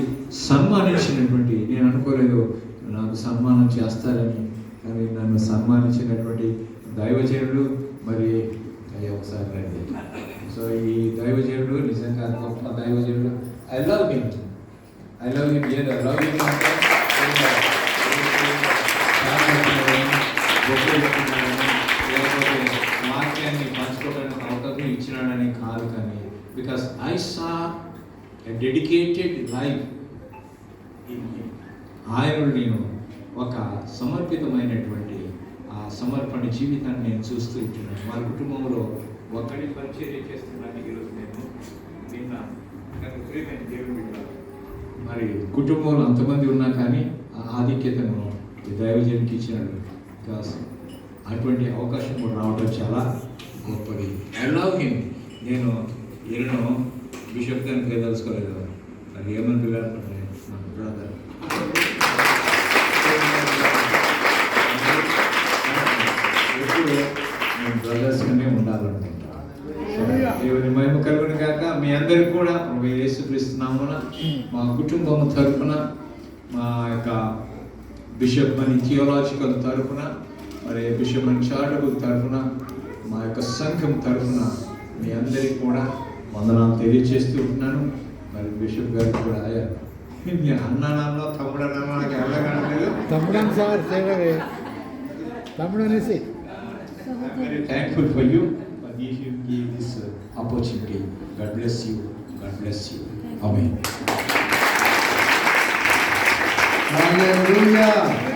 S2: సన్మానించినటువంటి, నేను అనుకోలేదు నాకు సన్మానం చేస్తారని, కానీ నన్ను సన్మానించినటువంటి దైవజనుడు మరి ఒకసారి రండి. సో ఈ దైవజనుడు నిజంగా గొప్ప దైవజనుడు. ఐ లవ్ హిమ్ ఏదో ఐ లవ్ హిమ్ లేకపోతే వాక్యాన్ని పంచుకోవడానికి అవకాశం ఇచ్చినాడని కాదు, కానీ because I saw a dedicated life. ఆయనను నేను ఒక సమర్పితమైనటువంటి ఆ సమర్పణ జీవితాన్ని నేను చూస్తూ ఉంటున్నాను. వారి కుటుంబంలో ఒకరి పరిచర్య చేస్తున్నాను. ఈరోజు నేను నిన్న ప్రియమైన దేవుని బిడ్డ మరి కుటుంబంలో అంతమంది ఉన్నా కానీ ఆ ఆధిక్యతను దైవజనునికి ఇచ్చినాడు. బికాస్ అటువంటి అవకాశం కూడా రావడం చాలా గొప్పది. I love him. నేను ఎన్నో బిషప్ గారిని పేదలుసుకోలేదు, అది ఏమని పిల్లలంటే నా బ్రదర్. ఎప్పుడు నేను బ్రదర్స్గానే ఉండాలనుకుంటాను. దేవుని మహిమ కలుగును గాక. మీ అందరికీ కూడా యేసుక్రీస్తు నామమున మా కుటుంబం తరఫున, మా యొక్క బిషప్ మనీ థియోలాజికల్ తరఫున, మరి బిషప్ మనీ చారిటబుల్ తరఫున, మా యొక్క సంఘం తరఫున మీ అందరికీ కూడా వందనాలు తెలియజేస్తూ ఉంటున్నాను. మరి బిషప్ గారికి కూడా మీ అన్న నాన్న తమ్ముడు అన్న నాకు వెళ్ళగలలేదు.
S3: తమ్ముడు సార్ తమ్ముడు అనేసి
S2: very thankful for you for giving me this opportunity. God bless you. God bless you. Amen.
S3: Hallelujah.